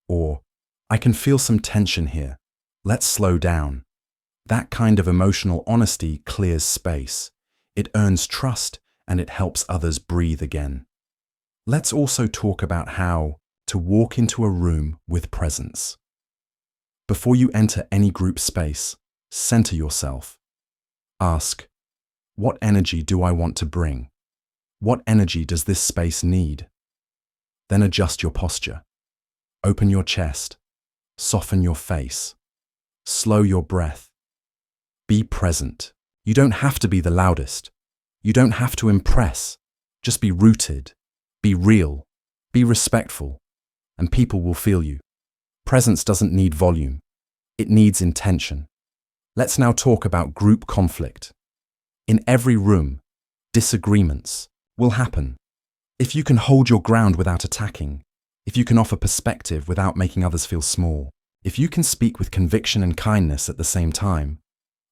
[SPEAKER 1] Or, "I can feel some tension here. Let's slow down." That kind of emotional honesty clears space. It earns trust and it helps others breathe again. Let's also talk about how to walk into a room with presence. Before you enter any group space, center yourself. Ask, what energy do I want to bring? What energy does this space need? Then adjust your posture. Open your chest. Soften your face. Slow your breath. Be present. You don't have to be the loudest. You don't have to impress. Just be rooted. Be real. Be respectful. And people will feel you. Presence doesn't need volume. It needs intention. Let's now talk about group conflict. In every room, disagreements will happen. If you can hold your ground without attacking, if you can offer perspective without making others feel small, if you can speak with conviction and kindness at the same time,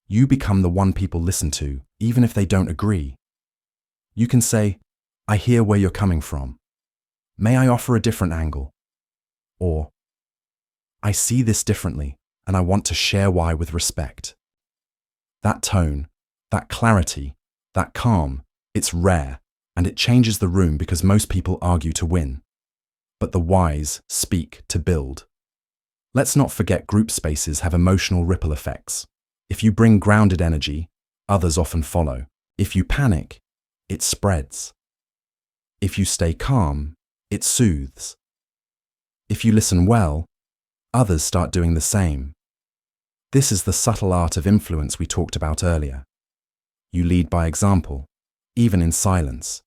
[SPEAKER 1] you become the one people listen to, even if they don't agree. You can say, "I hear where you're coming from. May I offer a different angle?" Or, "I see this differently, and I want to share why with respect." That tone, that clarity, that calm, it's rare, and it changes the room because most people argue to win. But the wise speak to build. Let's not forget group spaces have emotional ripple effects. If you bring grounded energy, others often follow. If you panic, it spreads. If you stay calm, it soothes. If you listen well, others start doing the same. This is the subtle art of influence we talked about earlier. You lead by example, even in silence.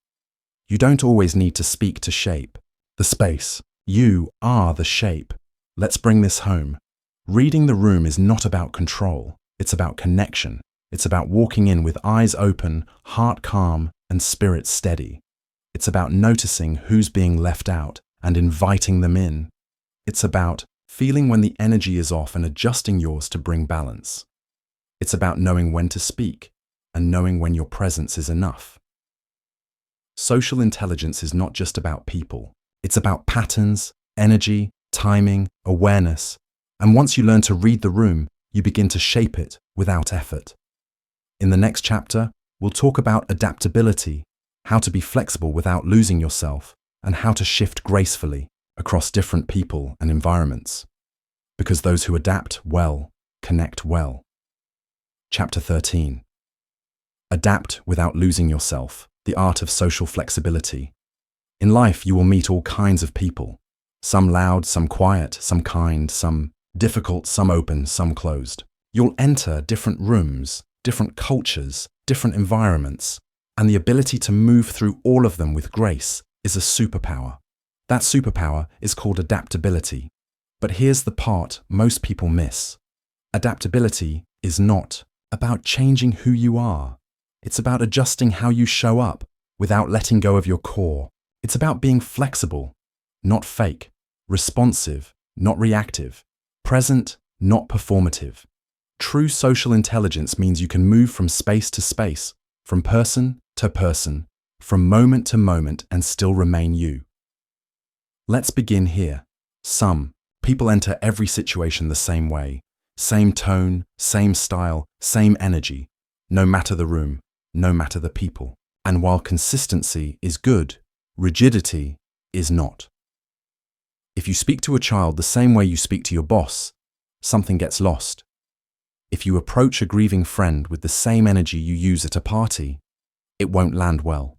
[SPEAKER 1] You don't always need to speak to shape the space. You are the shape. Let's bring this home. Reading the room is not about control. It's about connection. It's about walking in with eyes open, heart calm, and spirit steady. It's about noticing who's being left out and inviting them in. It's about feeling when the energy is off and adjusting yours to bring balance. It's about knowing when to speak and knowing when your presence is enough. Social intelligence is not just about people. It's about patterns, energy, timing, awareness. And once you learn to read the room, you begin to shape it without effort. In the next chapter, we'll talk about adaptability, how to be flexible without losing yourself, and how to shift gracefully across different people and environments. Because those who adapt well connect well. Chapter 13. Adapt without losing yourself, the art of social flexibility. In life, you will meet all kinds of people. Some loud, some quiet, some kind, some difficult, some open, some closed. You'll enter different rooms, different cultures, different environments, and the ability to move through all of them with grace is a superpower. That superpower is called adaptability. But here's the part most people miss. Adaptability is not about changing who you are. It's about adjusting how you show up without letting go of your core. It's about being flexible, not fake, responsive, not reactive, present, not performative. True social intelligence means you can move from space to space, from person to person, from moment to moment, and still remain you. Let's begin here. Some people enter every situation the same way. Same tone, same style, same energy. No matter the room, no matter the people. And while consistency is good, rigidity is not. If you speak to a child the same way you speak to your boss, something gets lost. If you approach a grieving friend with the same energy you use at a party, it won't land well.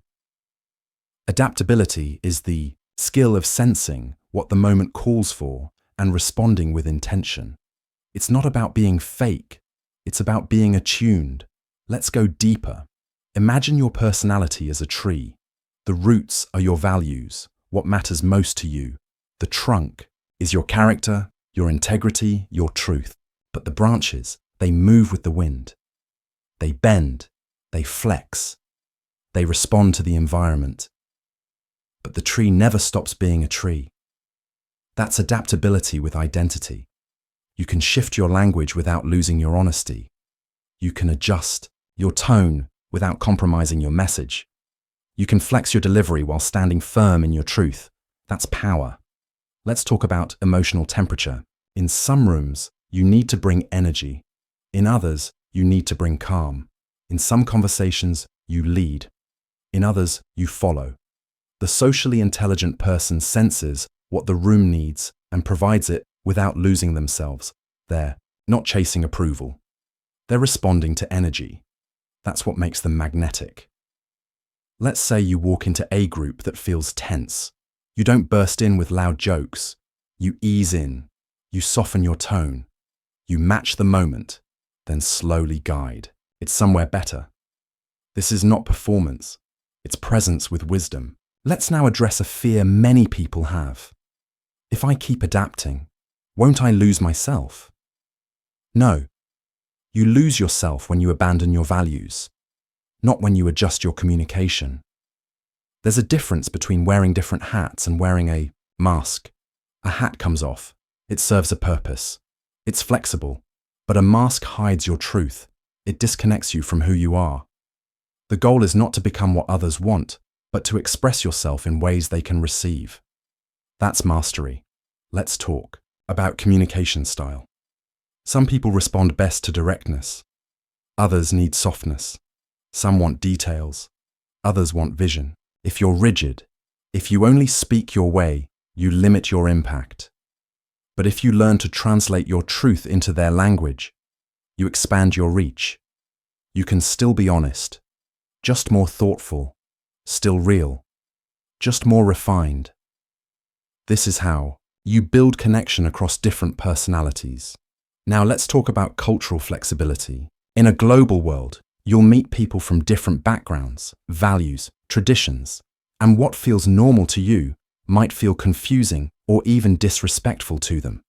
[SPEAKER 1] Adaptability is the skill of sensing what the moment calls for and responding with intention. It's not about being fake, it's about being attuned. Let's go deeper. Imagine your personality as a tree. The roots are your values, what matters most to you. The trunk is your character, your integrity, your truth. But the branches, they move with the wind. They bend, they flex, they respond to the environment. But the tree never stops being a tree. That's adaptability with identity. You can shift your language without losing your honesty. You can adjust your tone without compromising your message. You can flex your delivery while standing firm in your truth. That's power. Let's talk about emotional temperature. In some rooms, you need to bring energy. In others, you need to bring calm. In some conversations, you lead. In others, you follow. The socially intelligent person senses what the room needs and provides it without losing themselves. They're not chasing approval. They're responding to energy. That's what makes them magnetic. Let's say you walk into a group that feels tense. You don't burst in with loud jokes. You ease in. You soften your tone. You match the moment, then slowly guide. It's somewhere better. This is not performance. It's presence with wisdom. Let's now address a fear many people have. If I keep adapting, won't I lose myself? No. You lose yourself when you abandon your values, not when you adjust your communication. There's a difference between wearing different hats and wearing a mask. A hat comes off. It serves a purpose. It's flexible, but a mask hides your truth. It disconnects you from who you are. The goal is not to become what others want, but to express yourself in ways they can receive. That's mastery. Let's talk about communication style. Some people respond best to directness. Others need softness. Some want details. Others want vision. If you're rigid, if you only speak your way, you limit your impact. But if you learn to translate your truth into their language, you expand your reach. You can still be honest, just more thoughtful, still real, just more refined. This is how you build connection across different personalities. Now let's talk about cultural flexibility. In a global world, you'll meet people from different backgrounds, values, traditions, and what feels normal to you might feel confusing or even disrespectful to them.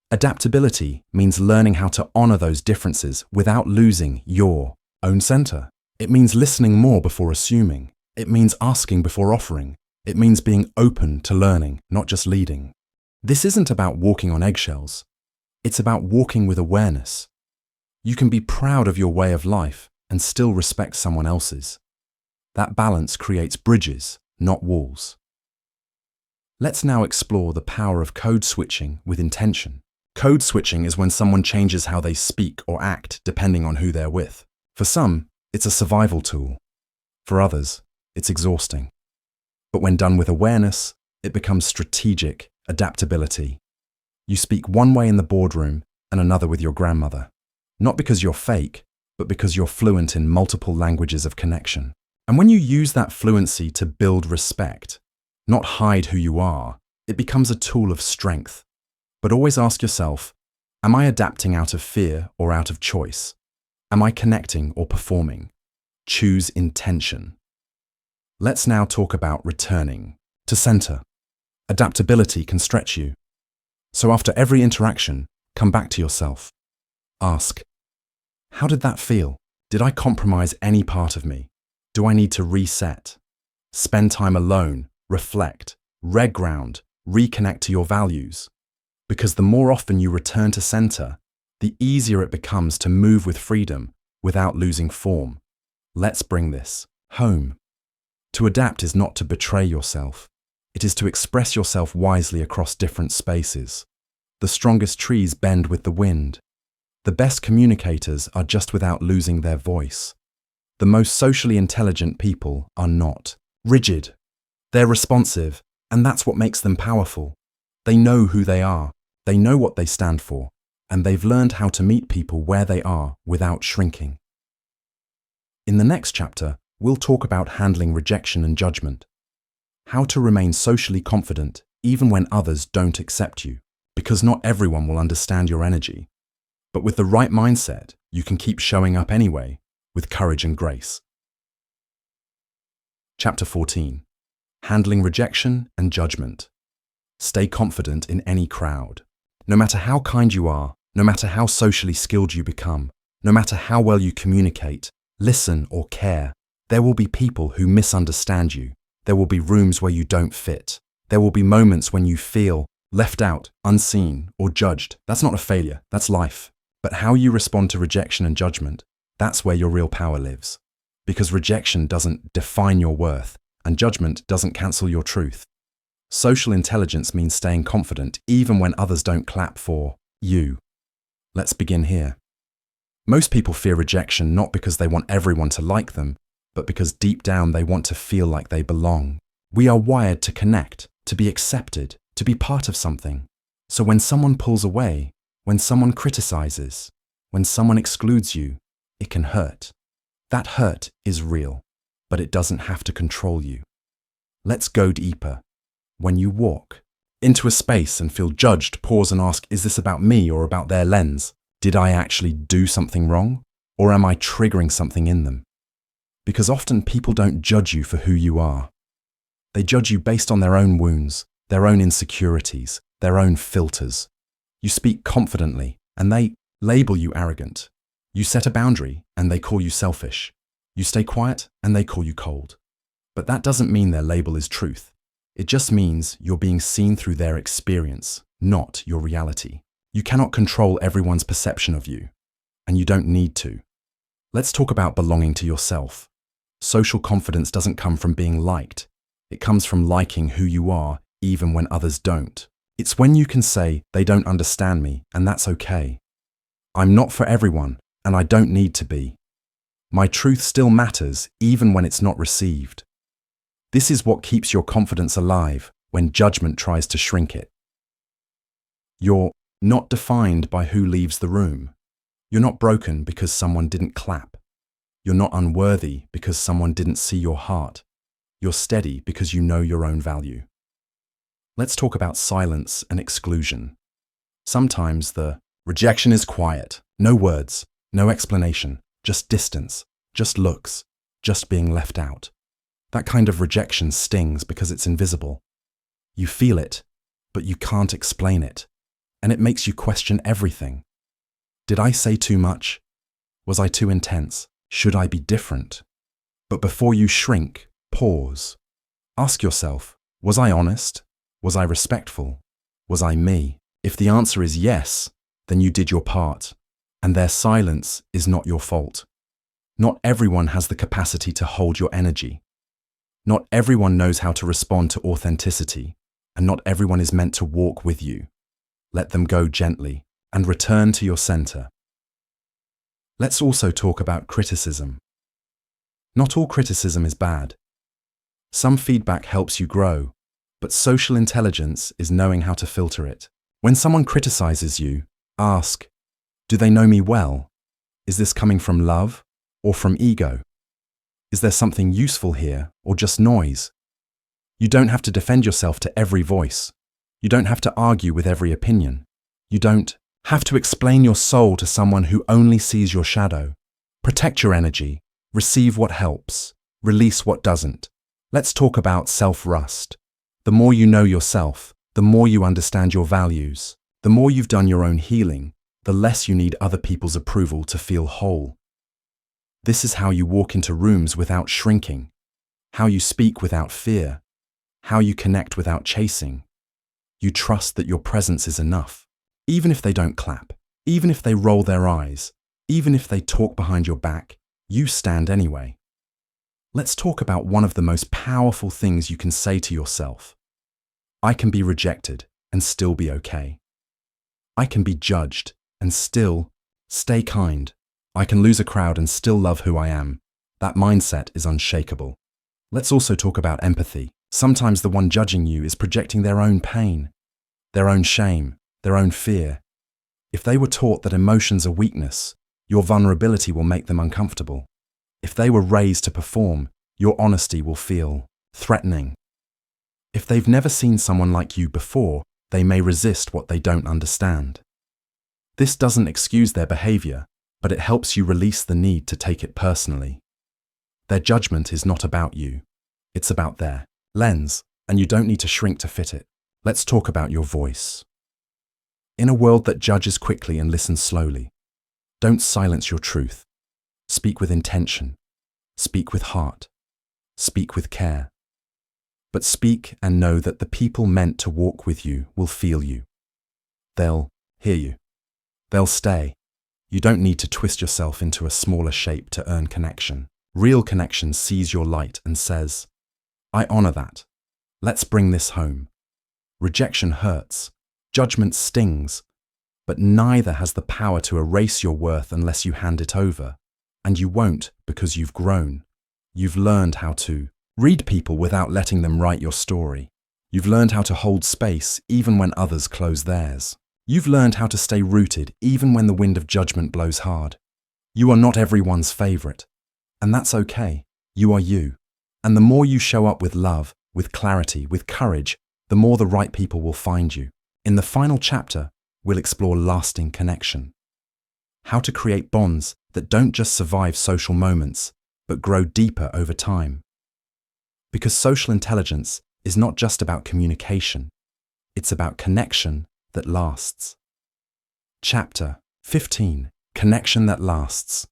[SPEAKER 1] Adaptability means learning how to honor those differences without losing your own center. It means listening more before assuming. It means asking before offering. It means being open to learning, not just leading. This isn't about walking on eggshells. It's about walking with awareness. You can be proud of your way of life and still respect someone else's. That balance creates bridges, not walls. Let's now explore the power of code switching with intention. Code switching is when someone changes how they speak or act depending on who they're with. For some, it's a survival tool. For others, it's exhausting. But when done with awareness, it becomes strategic adaptability. You speak one way in the boardroom and another with your grandmother. Not because you're fake, but because you're fluent in multiple languages of connection. And when you use that fluency to build respect, not hide who you are, it becomes a tool of strength. But always ask yourself, am I adapting out of fear or out of choice? Am I connecting or performing? Choose intention. Let's now talk about returning to center. Adaptability can stretch you. So after every interaction, come back to yourself. Ask, how did that feel? Did I compromise any part of me? Do I need to reset? Spend time alone, reflect, reground, reconnect to your values. Because the more often you return to center, the easier it becomes to move with freedom without losing form. Let's bring this home. To adapt is not to betray yourself. It is to express yourself wisely across different spaces. The strongest trees bend with the wind. The best communicators are just without losing their voice. The most socially intelligent people are not rigid. They're responsive, and that's what makes them powerful. They know who they are, they know what they stand for, and they've learned how to meet people where they are without shrinking. In the next chapter, we'll talk about handling rejection and judgment. How to remain socially confident even when others don't accept you, because not everyone will understand your energy. But with the right mindset, you can keep showing up anyway, with courage and grace. Chapter 14. Handling rejection and judgment. Stay confident in any crowd. No matter how kind you are, no matter how socially skilled you become, no matter how well you communicate, listen or care, there will be people who misunderstand you. There will be rooms where you don't fit. There will be moments when you feel left out, unseen, or judged. That's not a failure, that's life. But how you respond to rejection and judgment, that's where your real power lives. Because rejection doesn't define your worth, and judgment doesn't cancel your truth. Social intelligence means staying confident even when others don't clap for you. Let's begin here. Most people fear rejection not because they want everyone to like them, but because deep down they want to feel like they belong. We are wired to connect, to be accepted, to be part of something. So when someone pulls away, when someone criticizes, when someone excludes you, it can hurt. That hurt is real, but it doesn't have to control you. Let's go deeper. When you walk into a space and feel judged, pause and ask, is this about me or about their lens? Did I actually do something wrong? Or am I triggering something in them? Because often people don't judge you for who you are. They judge you based on their own wounds, their own insecurities, their own filters. You speak confidently, and they label you arrogant. You set a boundary, and they call you selfish. You stay quiet, and they call you cold. But that doesn't mean their label is truth. It just means you're being seen through their experience, not your reality. You cannot control everyone's perception of you, and you don't need to. Let's talk about belonging to yourself. Social confidence doesn't come from being liked. It comes from liking who you are, even when others don't. It's when you can say, they don't understand me, and that's okay. I'm not for everyone, and I don't need to be. My truth still matters, even when it's not received. This is what keeps your confidence alive when judgment tries to shrink it. You're not defined by who leaves the room. You're not broken because someone didn't clap. You're not unworthy because someone didn't see your heart. You're steady because you know your own value. Let's talk about silence and exclusion. Sometimes the rejection is quiet. No words, no explanation, just distance, just looks, just being left out. That kind of rejection stings because it's invisible. You feel it, but you can't explain it, and it makes you question everything. Did I say too much? Was I too intense? Should I be different? But before you shrink, pause. Ask yourself, was I honest? Was I respectful? Was I me? If the answer is yes, then you did your part, and their silence is not your fault. Not everyone has the capacity to hold your energy. Not everyone knows how to respond to authenticity, and not everyone is meant to walk with you. Let them go gently and return to your center. Let's also talk about criticism. Not all criticism is bad. Some feedback helps you grow, but social intelligence is knowing how to filter it. When someone criticizes you, ask, do they know me well? Is this coming from love or from ego? Is there something useful here or just noise? You don't have to defend yourself to every voice. You don't have to argue with every opinion. You don't have to explain your soul to someone who only sees your shadow. Protect your energy, receive what helps, release what doesn't. Let's talk about self-rust. The more you know yourself, the more you understand your values. The more you've done your own healing, the less you need other people's approval to feel whole. This is how you walk into rooms without shrinking, how you speak without fear, how you connect without chasing. You trust that your presence is enough. Even if they don't clap, even if they roll their eyes, even if they talk behind your back, you stand anyway. Let's talk about one of the most powerful things you can say to yourself. I can be rejected and still be okay. I can be judged and still stay kind. I can lose a crowd and still love who I am. That mindset is unshakable. Let's also talk about empathy. Sometimes the one judging you is projecting their own pain, their own shame, their own fear. If they were taught that emotions are weakness, your vulnerability will make them uncomfortable. If they were raised to perform, your honesty will feel threatening. If they've never seen someone like you before, they may resist what they don't understand. This doesn't excuse their behavior, but it helps you release the need to take it personally. Their judgment is not about you. It's about their lens, and you don't need to shrink to fit it. Let's talk about your voice. In a world that judges quickly and listens slowly, don't silence your truth. Speak with intention. Speak with heart. Speak with care. But speak and know that the people meant to walk with you will feel you. They'll hear you. They'll stay. You don't need to twist yourself into a smaller shape to earn connection. Real connection sees your light and says, I honor that. Let's bring this home. Rejection hurts. Judgment stings. But neither has the power to erase your worth unless you hand it over. And you won't because you've grown. You've learned how to read people without letting them write your story. You've learned how to hold space even when others close theirs. You've learned how to stay rooted even when the wind of judgment blows hard. You are not everyone's favorite, and that's okay. You are you. And the more you show up with love, with clarity, with courage, the more the right people will find you. In the final chapter, we'll explore lasting connection. How to create bonds that don't just survive social moments, but grow deeper over time. Because social intelligence is not just about communication, it's about connection that lasts. Chapter 15. Connection that lasts.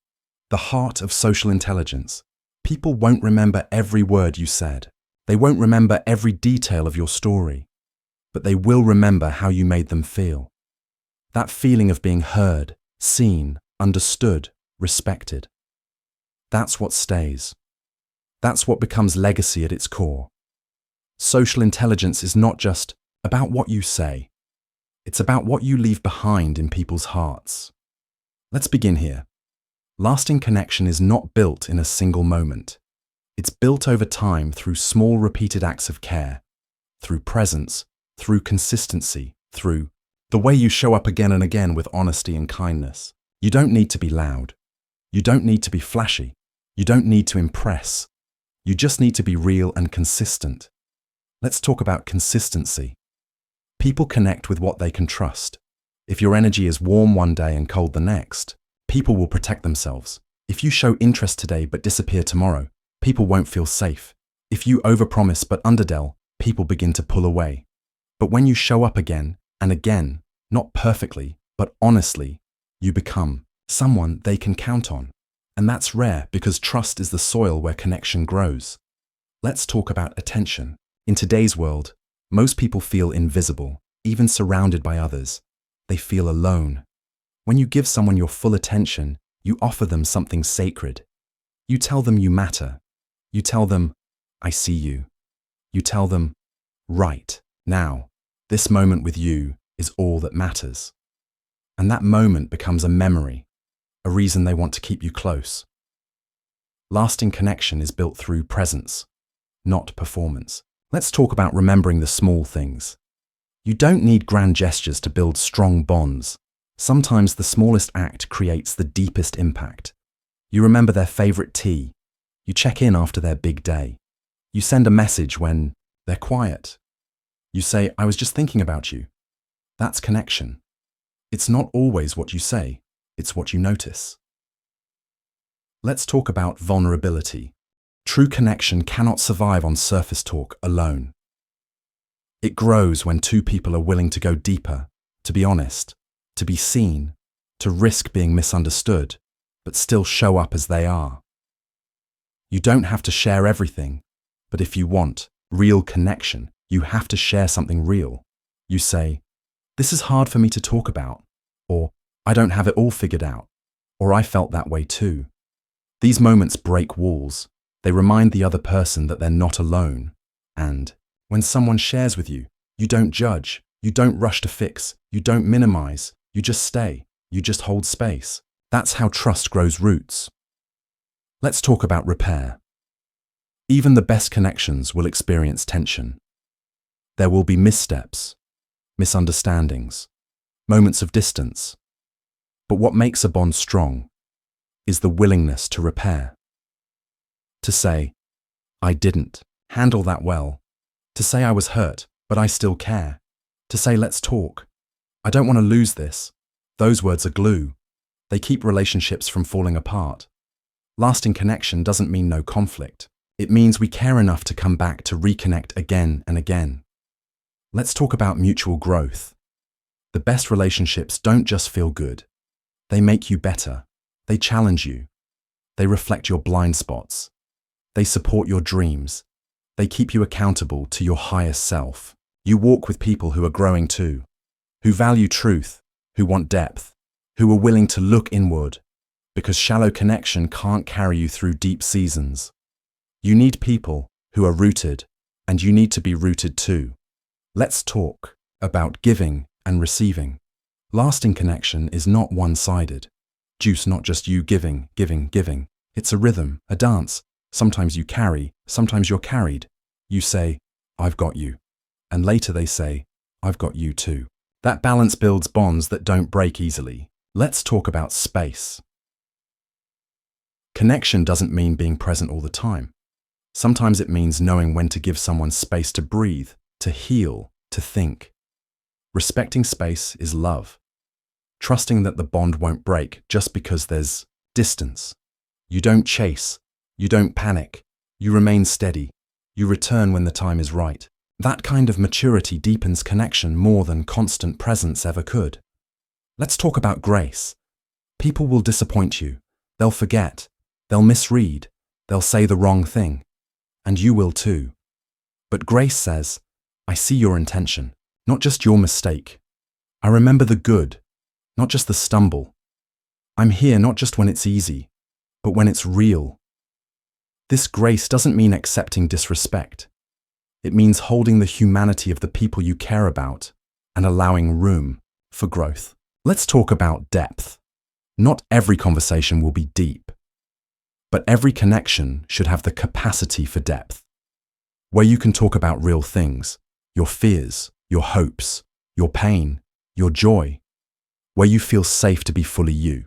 [SPEAKER 1] The heart of social intelligence. People won't remember every word you said. They won't remember every detail of your story. But they will remember how you made them feel. That feeling of being heard, seen, understood, respected. That's what stays. That's what becomes legacy at its core. Social intelligence is not just about what you say. It's about what you leave behind in people's hearts. Let's begin here. Lasting connection is not built in a single moment. It's built over time through small repeated acts of care, through presence, through consistency, through the way you show up again and again with honesty and kindness. You don't need to be loud. You don't need to be flashy. You don't need to impress. You just need to be real and consistent. Let's talk about consistency. People connect with what they can trust. If your energy is warm one day and cold the next, people will protect themselves. If you show interest today but disappear tomorrow, people won't feel safe. If you overpromise but underdel, people begin to pull away. But when you show up again and again, not perfectly, but honestly, you become someone they can count on. And that's rare because trust is the soil where connection grows. Let's talk about attention. In today's world, most people feel invisible, even surrounded by others. They feel alone. When you give someone your full attention, you offer them something sacred. You tell them you matter. You tell them, I see you. You tell them, right now, this moment with you is all that matters. And that moment becomes a memory, a reason they want to keep you close. Lasting connection is built through presence, not performance. Let's talk about remembering the small things. You don't need grand gestures to build strong bonds. Sometimes the smallest act creates the deepest impact. You remember their favorite tea. You check in after their big day. You send a message when they're quiet. You say, I was just thinking about you. That's connection. It's not always what you say, it's what you notice. Let's talk about vulnerability. True connection cannot survive on surface talk alone. It grows when two people are willing to go deeper, to be honest, to be seen, to risk being misunderstood, but still show up as they are. You don't have to share everything, but if you want real connection, you have to share something real. You say, this is hard for me to talk about, or I don't have it all figured out, or I felt that way too. These moments break walls. They remind the other person that they're not alone. And when someone shares with you, you don't judge, you don't rush to fix, you don't minimize, you just stay, you just hold space. That's how trust grows roots. Let's talk about repair. Even the best connections will experience tension. There will be missteps, misunderstandings, moments of distance. But what makes a bond strong is the willingness to repair. To say, I didn't handle that well. To say I was hurt, but I still care. To say, let's talk. I don't want to lose this. Those words are glue. They keep relationships from falling apart. Lasting connection doesn't mean no conflict. It means we care enough to come back to reconnect again and again. Let's talk about mutual growth. The best relationships don't just feel good. They make you better. They challenge you. They reflect your blind spots. They support your dreams. They keep you accountable to your highest self. You walk with people who are growing too, who value truth, who want depth, who are willing to look inward, because shallow connection can't carry you through deep seasons. You need people who are rooted, and you need to be rooted too. Let's talk about giving and receiving. Lasting connection is not one-sided. Juice not just you giving, giving, giving. It's a rhythm, a dance. Sometimes you carry, sometimes you're carried. You say, I've got you. And later they say, I've got you too. That balance builds bonds that don't break easily. Let's talk about space. Connection doesn't mean being present all the time. Sometimes it means knowing when to give someone space to breathe, to heal, to think. Respecting space is love. Trusting that the bond won't break just because there's distance. You don't chase. You don't panic. You remain steady. You return when the time is right. That kind of maturity deepens connection more than constant presence ever could. Let's talk about grace. People will disappoint you. They'll forget. They'll misread. They'll say the wrong thing. And you will too. But grace says, I see your intention, not just your mistake. I remember the good, not just the stumble. I'm here not just when it's easy, but when it's real. This grace doesn't mean accepting disrespect. It means holding the humanity of the people you care about and allowing room for growth. Let's talk about depth. Not every conversation will be deep, but every connection should have the capacity for depth, where you can talk about real things, your fears, your hopes, your pain, your joy, where you feel safe to be fully you,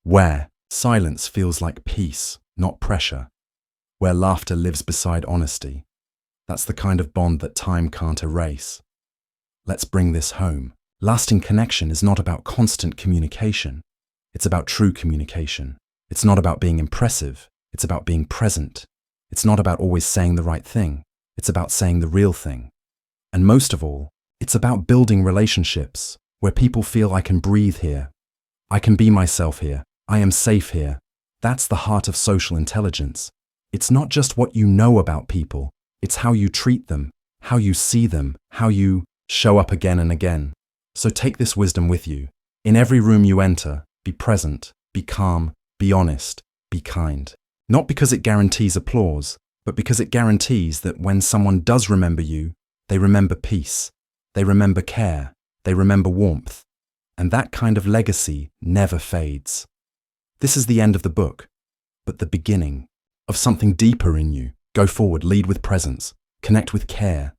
[SPEAKER 1] where silence feels like peace, not pressure, where laughter lives beside honesty. That's the kind of bond that time can't erase. Let's bring this home. Lasting connection is not about constant communication. It's about true communication. It's not about being impressive. It's about being present. It's not about always saying the right thing. It's about saying the real thing. And most of all, it's about building relationships where people feel I can breathe here. I can be myself here. I am safe here. That's the heart of social intelligence. It's not just what you know about people. It's how you treat them, how you see them, how you show up again and again. So take this wisdom with you. In every room you enter, be present, be calm, be honest, be kind. Not because it guarantees applause, but because it guarantees that when someone does remember you, they remember peace, they remember care, they remember warmth. And that kind of legacy never fades. This is the end of the book, but the beginning of something deeper in you. Go forward, lead with presence, connect with care,